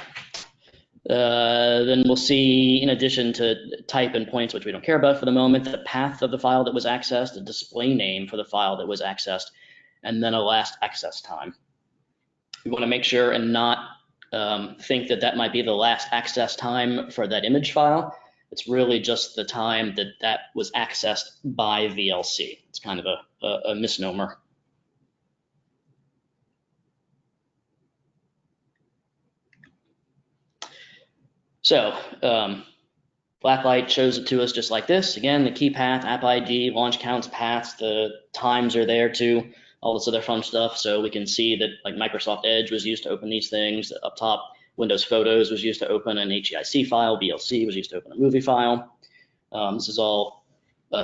then we'll see, in addition to type and points, which we don't care about for the moment, the path of the file that was accessed, the display name for the file that was accessed, and then a last access time. We want to make sure and not think that that might be the last access time for that image file. It's really just the time that that was accessed by VLC. It's kind of a misnomer. So BlackLight shows it to us just like this. Again, the key path, app ID, launch counts, paths, the times are there too, all this other fun stuff. So we can see that like Microsoft Edge was used to open these things. Up top, Windows Photos was used to open an HEIC file. VLC was used to open a movie file. This is all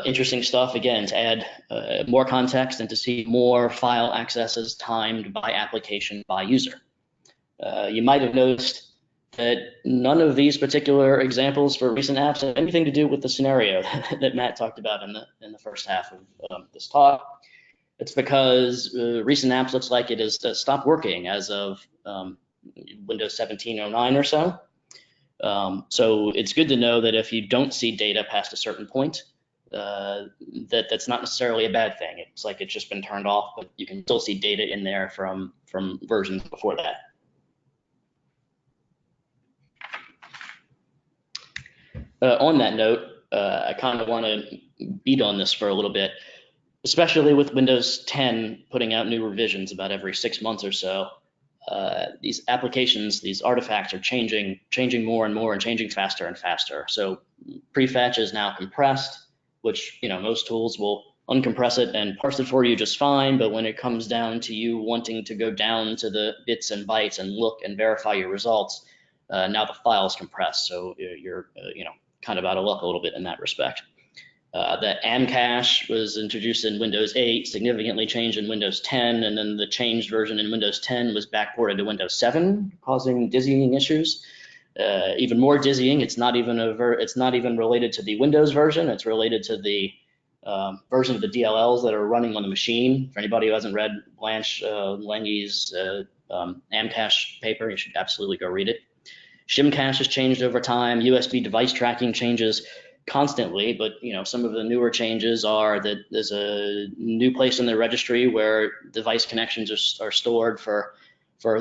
interesting stuff, again, to add more context and to see more file accesses timed by application by user. You might have noticed that none of these particular examples for recent apps have anything to do with the scenario that Matt talked about in the first half of this talk. It's because recent apps looks like it has stopped working as of Windows 1709 or so. So it's good to know that if you don't see data past a certain point, that's not necessarily a bad thing. It's like it's just been turned off, but you can still see data in there from versions before that. On that note, I kind of want to beat on this for a little bit, especially with Windows 10 putting out new revisions about every 6 months or so. These applications, these artifacts are changing more and more and changing faster and faster. So Prefetch is now compressed, which most tools will uncompress it and parse it for you just fine. But when it comes down to you wanting to go down to the bits and bytes and look and verify your results, now the file is compressed. So you're kind of out of luck a little bit in that respect. The Amcache was introduced in Windows 8, significantly changed in Windows 10, and then the changed version in Windows 10 was backported to Windows 7, causing dizzying issues. Even more dizzying, it's not even related to the Windows version. It's related to the version of the DLLs that are running on the machine. For anybody who hasn't read Blanche Lange's Amcache paper, you should absolutely go read it. Shimcache has changed over time. USB device tracking changes constantly, but some of the newer changes are that there's a new place in the registry where device connections are stored for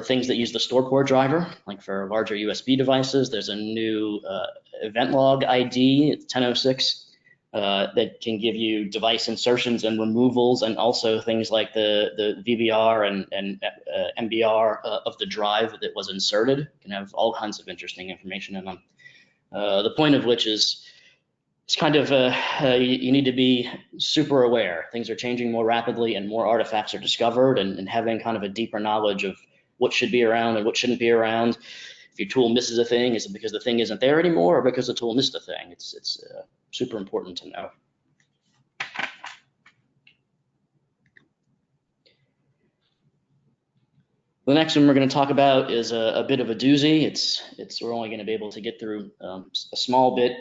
things that use the store port driver, like for larger USB devices. There's a new event log ID, 1006, that can give you device insertions and removals, and also things like the VBR and MBR of the drive that was inserted. Can have all kinds of interesting information in them. The point of which is it's kind of you need to be super aware. Things are changing more rapidly and more artifacts are discovered, and having kind of a deeper knowledge of what should be around and what shouldn't be around. If your tool misses a thing, is it because the thing isn't there anymore or because the tool missed a thing? It's super important to know. The next one we're going to talk about is a bit of a doozy. We're only going to be able to get through a small bit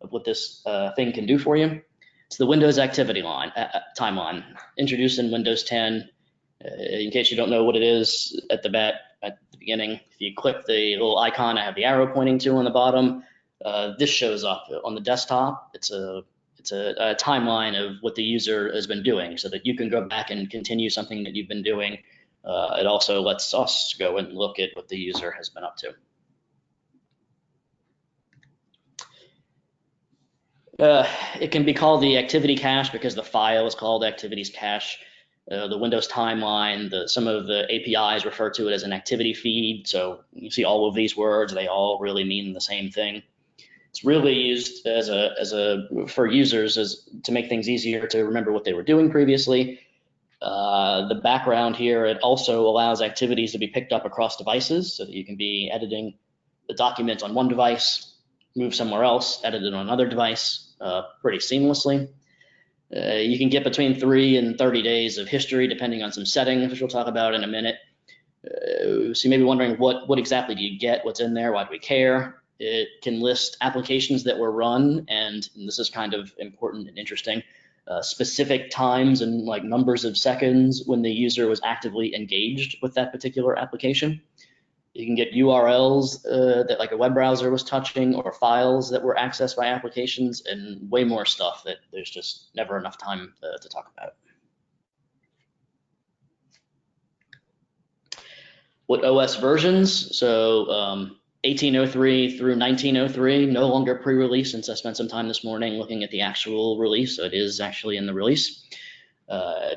of what this thing can do for you. It's the Windows activity timeline, introduced in Windows 10. In case you don't know what it is at the beginning, if you click the little icon I have the arrow pointing to on the bottom, this shows up on the desktop. It's a timeline of what the user has been doing, so that you can go back and continue something that you've been doing. It also lets us go and look at what the user has been up to. It can be called the activity cache because the file is called activities cache. The Windows timeline, some of the APIs refer to it as an activity feed. So you see all of these words, they all really mean the same thing. It's really used for users to make things easier to remember what they were doing previously. The background here, it also allows activities to be picked up across devices so that you can be editing the document on one device, move somewhere else, edit it on another device pretty seamlessly. You can get between 3 and 30 days of history depending on some settings, which we'll talk about in a minute. So you may be wondering what exactly do you get, what's in there, why do we care? It can list applications that were run, and this is kind of important and interesting, specific times and like numbers of seconds when the user was actively engaged with that particular application. You can get URLs that like a web browser was touching, or files that were accessed by applications, and way more stuff that there's just never enough time to talk about. What OS versions? So 1803 through 1903, no longer pre-release, since I spent some time this morning looking at the actual release, so it is actually in the release.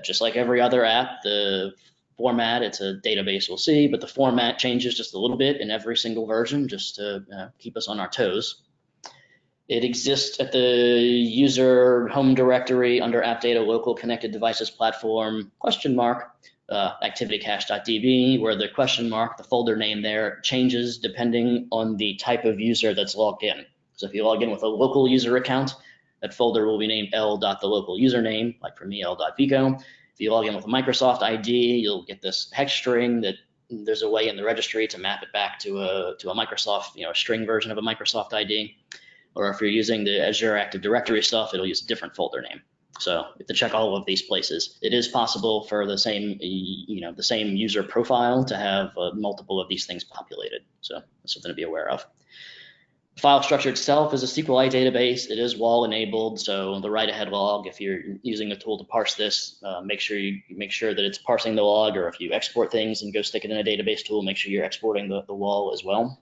Just like every other app, the format, it's a database we'll see, but the format changes just a little bit in every single version just to keep us on our toes. It exists at the user home directory under app data local connected devices platform activitycache.db, where the question mark, the folder name there, changes depending on the type of user that's logged in. So if you log in with a local user account, that folder will be named l.the-local username, like for me, l.vico. If you log in with a Microsoft ID, you'll get this hex string that there's a way in the registry to map it back to a Microsoft, a string version of a Microsoft ID. Or if you're using the Azure Active Directory stuff, it'll use a different folder name. So you have to check all of these places. It is possible for the same, the same user profile to have multiple of these things populated. So that's something to be aware of. File structure itself is a SQLite database. It is WAL enabled, so the write-ahead log, if you're using a tool to parse this, make sure that it's parsing the log, or if you export things and go stick it in a database tool, make sure you're exporting the WAL as well.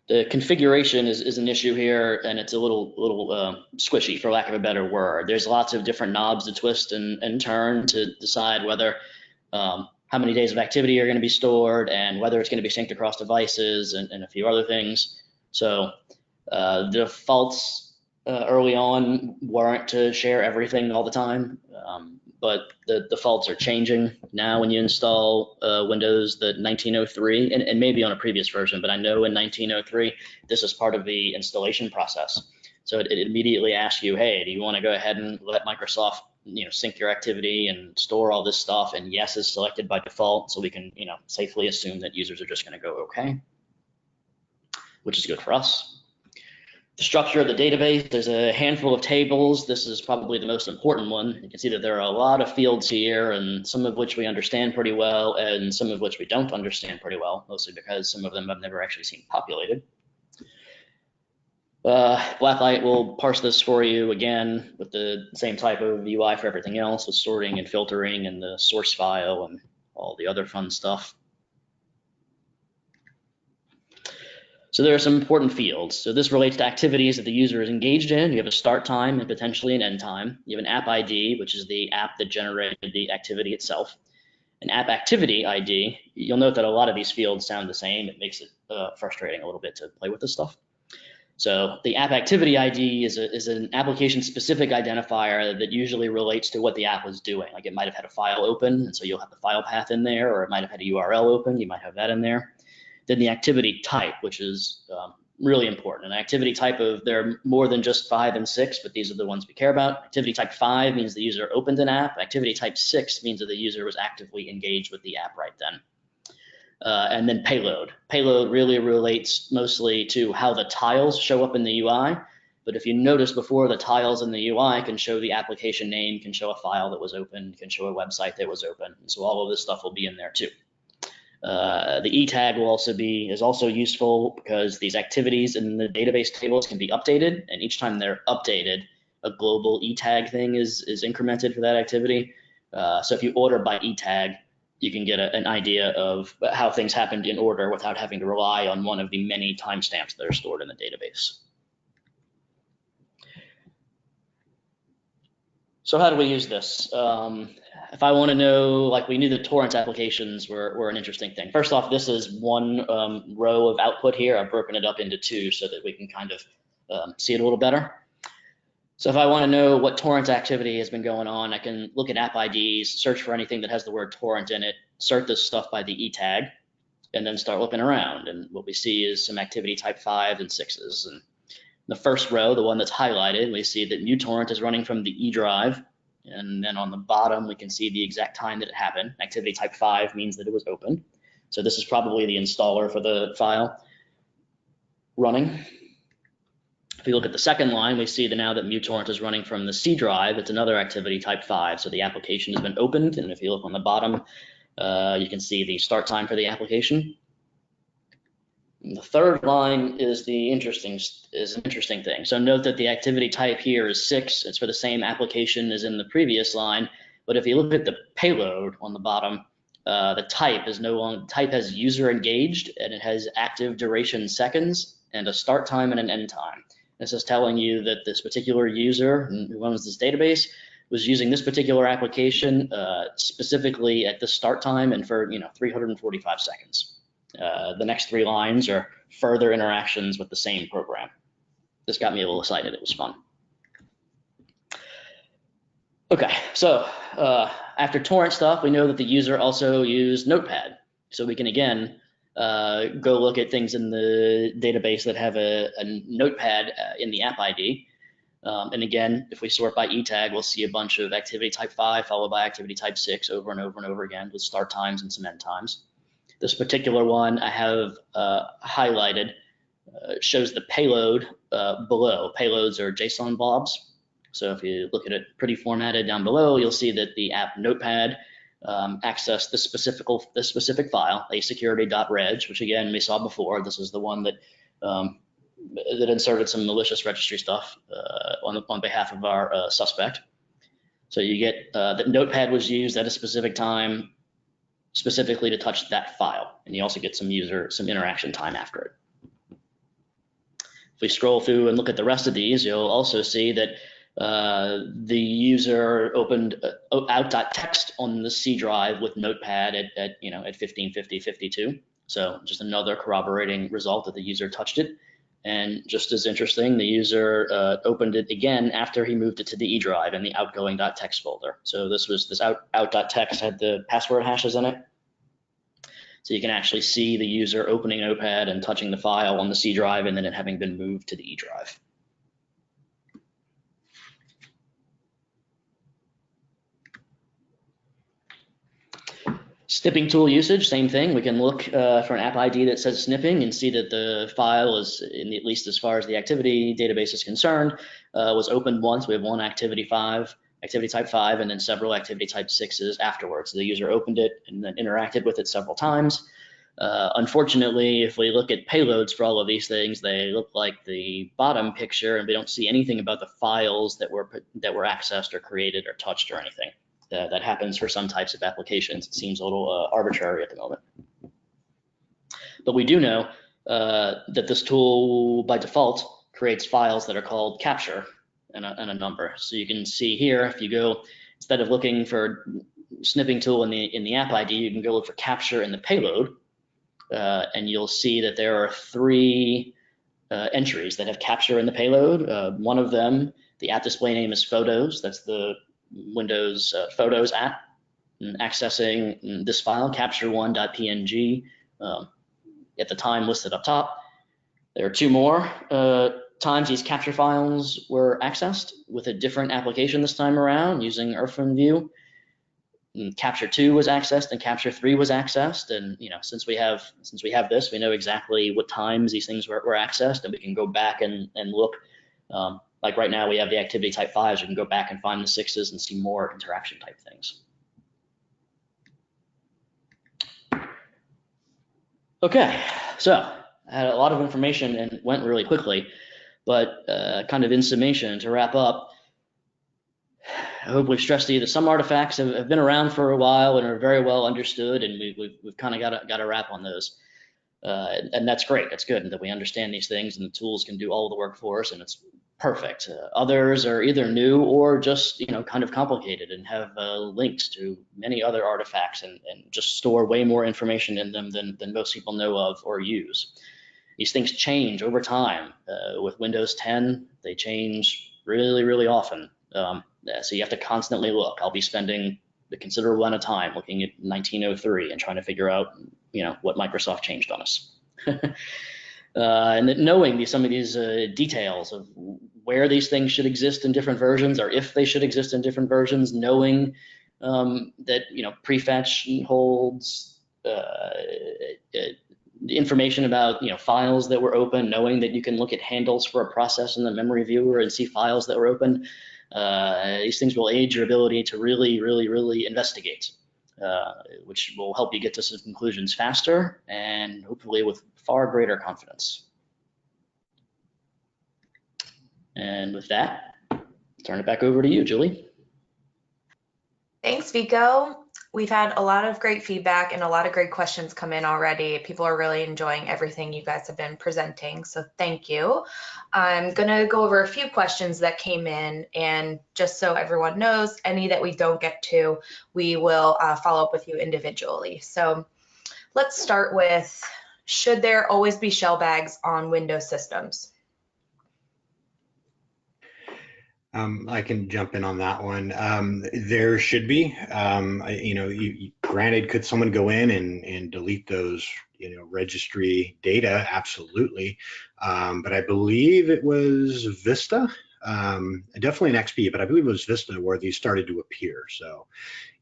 The configuration is an issue here, and it's a little squishy, for lack of a better word. There's lots of different knobs to twist and turn to decide whether how many days of activity are going to be stored, and whether it's going to be synced across devices, and a few other things. So the defaults early on weren't to share everything all the time, but the defaults are changing now when you install Windows 1903, and maybe on a previous version, but I know in 1903, this is part of the installation process. So it immediately asks you, hey, do you want to go ahead and let Microsoft sync your activity and store all this stuff? And yes is selected by default, so we can safely assume that users are just going to go okay, which is good for us. The structure of the database, there's a handful of tables. This is probably the most important one. You can see that there are a lot of fields here, and some of which we understand pretty well, and some of which we don't understand pretty well, mostly because some of them I've never actually seen populated. BlackLight will parse this for you again with the same type of UI for everything else, with sorting and filtering and the source file and all the other fun stuff. So there are some important fields. So this relates to activities that the user is engaged in. You have a start time and potentially an end time. You have an app ID, which is the app that generated the activity itself. An app activity ID, you'll note that a lot of these fields sound the same. It makes it frustrating a little bit to play with this stuff. So the app activity ID is an application-specific identifier that usually relates to what the app was doing. Like it might have had a file open, and so you'll have the file path in there, or it might have had a URL open. You might have that in there. Then the activity type, which is really important. An activity type there are more than just 5 and 6, but these are the ones we care about. Activity type 5 means the user opened an app. Activity type 6 means that the user was actively engaged with the app right then. And then payload. Payload really relates mostly to how the tiles show up in the UI. But if you notice before, the tiles in the UI can show the application name, can show a file that was open, can show a website that was open. And so all of this stuff will be in there too. The E tag is also useful because these activities in the database tables can be updated, and each time they're updated, a global E tag thing is incremented for that activity. So if you order by E tag, you can get an idea of how things happened in order without having to rely on one of the many timestamps that are stored in the database. So how do we use this? If I want to know, like we knew the Torrents applications were an interesting thing. First off, this is one row of output here. I've broken it up into two so that we can kind of see it a little better. So if I want to know what torrent activity has been going on, I can look at app IDs, search for anything that has the word torrent in it, sort this stuff by the E tag, and then start looking around. And what we see is some activity type 5 and 6s. And the first row, the one that's highlighted, we see that new torrent is running from the E drive. And then on the bottom, we can see the exact time that it happened. Activity type 5 means that it was open. So this is probably the installer for the file running. If we look at the second line, we see that now that MuTorrent is running from the C drive, it's another activity type 5. So the application has been opened. And if you look on the bottom, you can see the start time for the application. And the third line is an interesting thing. So note that the activity type here is 6. It's for the same application as in the previous line. But if you look at the payload on the bottom, the type is no longer, type has user engaged, and it has active duration seconds and a start time and an end time. This is telling you that this particular user who runs this database was using this particular application specifically at the start time and for 345 seconds. The next 3 lines are further interactions with the same program. This got me a little excited. It was fun. Okay, so after torrent stuff, we know that the user also used Notepad. So we can again go look at things in the database that have a Notepad in the app ID. And again, if we sort by E tag, we'll see a bunch of activity type 5 followed by activity type 6 over and over and over again with start times and some end times. This particular one I have highlighted shows the payload below. Payloads are JSON blobs. So if you look at it pretty formatted down below, you'll see that the app Notepad accessed this specific file, asecurity.reg, which again we saw before. This is the one that that inserted some malicious registry stuff on behalf of our suspect. So you get that Notepad was used at a specific time specifically to touch that file, and you also get some interaction time after it. If we scroll through and look at the rest of these, you'll also see that the user opened out.txt on the C drive with Notepad at 1550:52. So just another corroborating result that the user touched it. And just as interesting, the user opened it again after he moved it to the E drive in the outgoing.txt folder. So this out.txt had the password hashes in it. So you can actually see the user opening Notepad and touching the file on the C drive and then it having been moved to the E drive. Snipping tool usage, same thing. We can look for an app ID that says snipping and see that the file is, at least as far as the activity database is concerned, was opened once. We have one activity type 5, and then several activity type 6s afterwards. The user opened it and then interacted with it several times. Unfortunately, if we look at payloads for all of these things, they look like the bottom picture, and we don't see anything about the files that were accessed or created or touched or anything. That happens for some types of applications. It seems a little arbitrary at the moment. But we do know that this tool, by default, creates files that are called capture and a number. So you can see here, if you go, instead of looking for snipping tool in the app ID, you can go look for capture in the payload, and you'll see that there are 3 entries that have capture in the payload. One of them, the app display name is photos. That's the Windows Photos app, and accessing this file, capture1.png, at the time listed up top. There are 2 more times these capture files were accessed with a different application this time around using OpenView. Capture 2 was accessed and capture 3 was accessed, and since we have this, we know exactly what times these things were accessed, and we can go back and look. Like right now, we have the activity type 5s. You can go back and find the 6s and see more interaction type things. Okay, so I had a lot of information and went really quickly, but kind of in summation to wrap up, hope we've stressed to you that some artifacts have been around for a while and are very well understood, and we've kind of got a wrap on those. And that's great. That's good that we understand these things and the tools can do all the work for us, and it's perfect. Others are either new or just kind of complicated and have links to many other artifacts and just store way more information in them than most people know of or use. These things change over time. With Windows 10, they change really, really often. So you have to constantly look. I'll be spending a considerable amount of time looking at 1903 and trying to figure out what Microsoft changed on us. And that knowing some of these details of where these things should exist in different versions, or if they should exist in different versions, knowing that Prefetch holds information about files that were open, knowing that you can look at handles for a process in the memory viewer and see files that were open. These things will aid your ability to really, really, really investigate, which will help you get to some conclusions faster and hopefully with far greater confidence. And with that, I'll turn it back over to you, Julie. Thanks, Vico. We've had a lot of great feedback and a lot of great questions come in already. People are really enjoying everything you guys have been presenting, so thank you. I'm gonna go over a few questions that came in, and just so everyone knows, any that we don't get to, we will follow up with you individually. So let's start with, should there always be shell bags on Windows systems? I can jump in on that one. There should be. Granted, could someone go in and delete those, registry data? Absolutely. But I believe it was Vista, definitely an XP, but I believe it was Vista where these started to appear. So,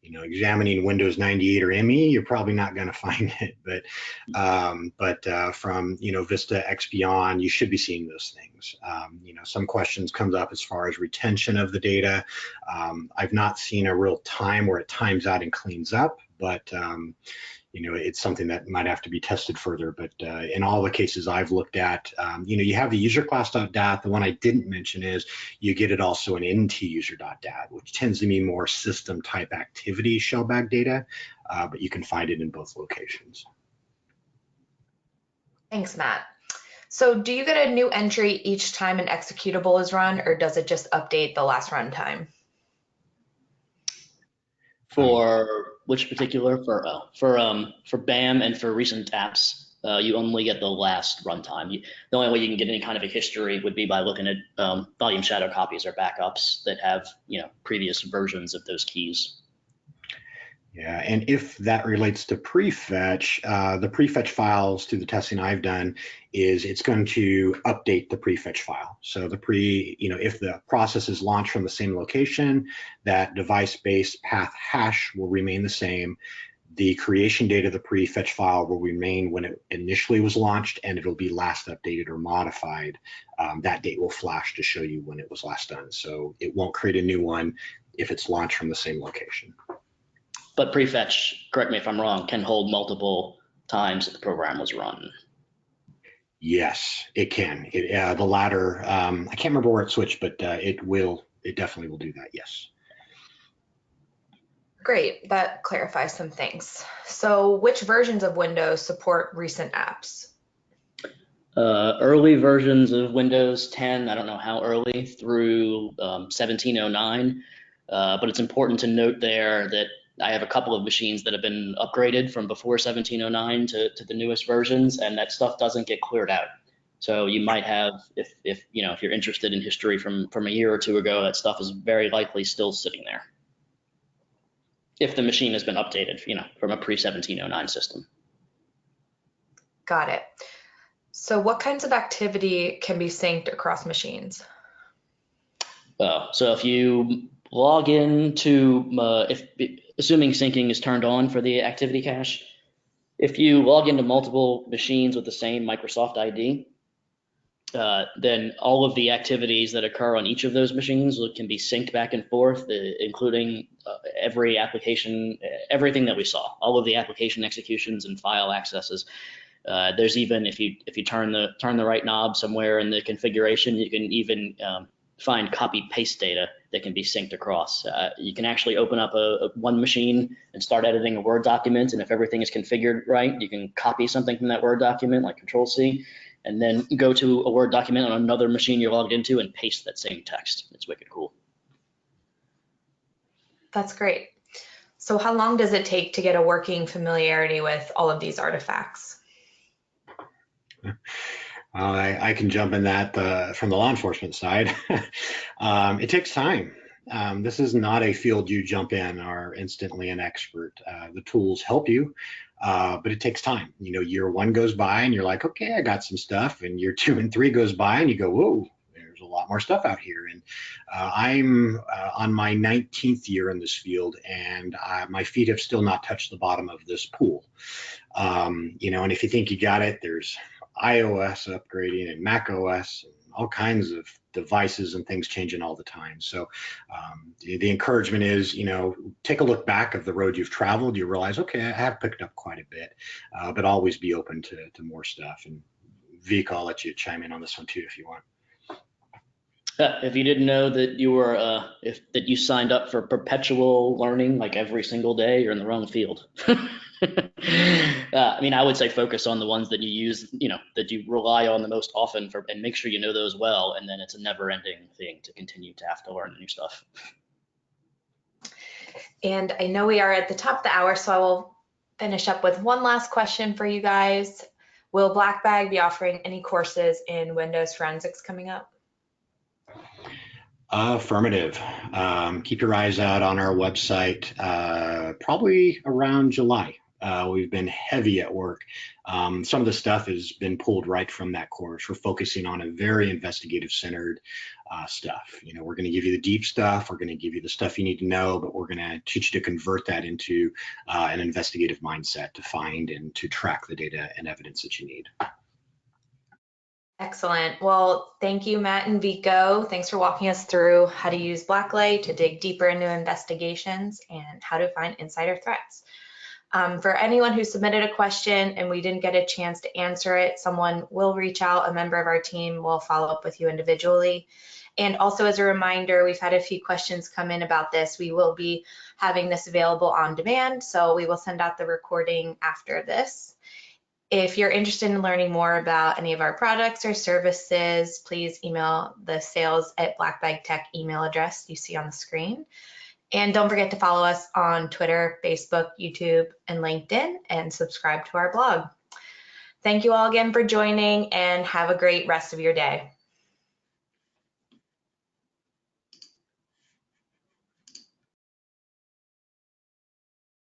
examining Windows 98 or ME, you're probably not going to find it. But from Vista XP on, you should be seeing those things. Some questions comes up as far as retention of the data. I've not seen a real time where it times out and cleans up, but it's something that might have to be tested further. But in all the cases I've looked at, you have the user class.dat. The one I didn't mention is you get it also in ntuser.dat, which tends to be more system type activity shellbag data, but you can find it in both locations. Thanks, Matt. So do you get a new entry each time an executable is run, or does it just update the last runtime? For which particular? For BAM and for recent apps, you only get the last runtime. The only way you can get any kind of a history would be by looking at volume shadow copies or backups that have previous versions of those keys. Yeah, and if that relates to Prefetch, the Prefetch files through the testing I've done is it's going to update the Prefetch file. So if the process is launched from the same location, that device-based path hash will remain the same. The creation date of the Prefetch file will remain when it initially was launched, and it'll be last updated or modified. That date will flash to show you when it was last done. So it won't create a new one if it's launched from the same location. But Prefetch, correct me if I'm wrong, can hold multiple times that the program was run. Yes, it can. The latter, I can't remember where it switched, but it definitely will do that, yes. Great, that clarifies some things. So which versions of Windows support recent apps? Early versions of Windows 10, I don't know how early, through 1709, but it's important to note there that I have a couple of machines that have been upgraded from before 1709 to the newest versions, and that stuff doesn't get cleared out. So you might have, if you're interested in history from a year or two ago, that stuff is very likely still sitting there, if the machine has been updated, from a pre-1709 system. Got it. So what kinds of activity can be synced across machines? So if you log into, assuming syncing is turned on for the activity cache, if you log into multiple machines with the same Microsoft ID, then all of the activities that occur on each of those machines can be synced back and forth, including every application, everything that we saw, all of the application executions and file accesses. There's even, if you turn the right knob somewhere in the configuration, you can even find copy paste data that can be synced across. You can actually open up one machine and start editing a Word document, and if everything is configured right, you can copy something from that Word document, like Control-C, and then go to a Word document on another machine you're logged into and paste that same text. It's wicked cool. That's great. So how long does it take to get a working familiarity with all of these artifacts? I can jump in that from the law enforcement side. It takes time. This is not a field you jump in or instantly an expert. The tools help you, but it takes time. You know, year 1 goes by and you're like, okay, I got some stuff. And year 2 and 3 goes by and you go, whoa, there's a lot more stuff out here. And I'm on my 19th year in this field, and my feet have still not touched the bottom of this pool. You know, and if you think you got it, there's iOS upgrading and Mac OS and all kinds of devices and things changing all the time. So the encouragement is, you know, take a look back of the road you've traveled. You realize, okay, I have picked up quite a bit, but always be open to more stuff. And Vico, I'll let you chime in on this one too if you want. If you didn't know that you were, that you signed up for perpetual learning, like every single day, you're in the wrong field. I mean, I would say focus on the ones that you use, you know, that you rely on the most often and make sure you know those well. And then it's a never ending thing to continue to have to learn new stuff. And I know we are at the top of the hour, so I will finish up with one last question for you guys. Will BlackBag be offering any courses in Windows forensics coming up? Affirmative. Keep your eyes out on our website, probably around July. We've been heavy at work. Some of the stuff has been pulled right from that course. We're focusing on a very investigative centered stuff. You know, we're going to give you the deep stuff. We're going to give you the stuff you need to know, but we're going to teach you to convert that into an investigative mindset to find and to track the data and evidence that you need. Excellent. Well, thank you, Matt and Vico. Thanks for walking us through how to use BlackLight to dig deeper into investigations and how to find insider threats. For anyone who submitted a question and we didn't get a chance to answer it, someone will reach out, a member of our team will follow up with you individually. And also as a reminder, we've had a few questions come in about this. We will be having this available on demand, so we will send out the recording after this. If you're interested in learning more about any of our products or services, please email the sales@BlackBagTech email address you see on the screen. And don't forget to follow us on Twitter, Facebook, YouTube, and LinkedIn, and subscribe to our blog. Thank you all again for joining, and have a great rest of your day.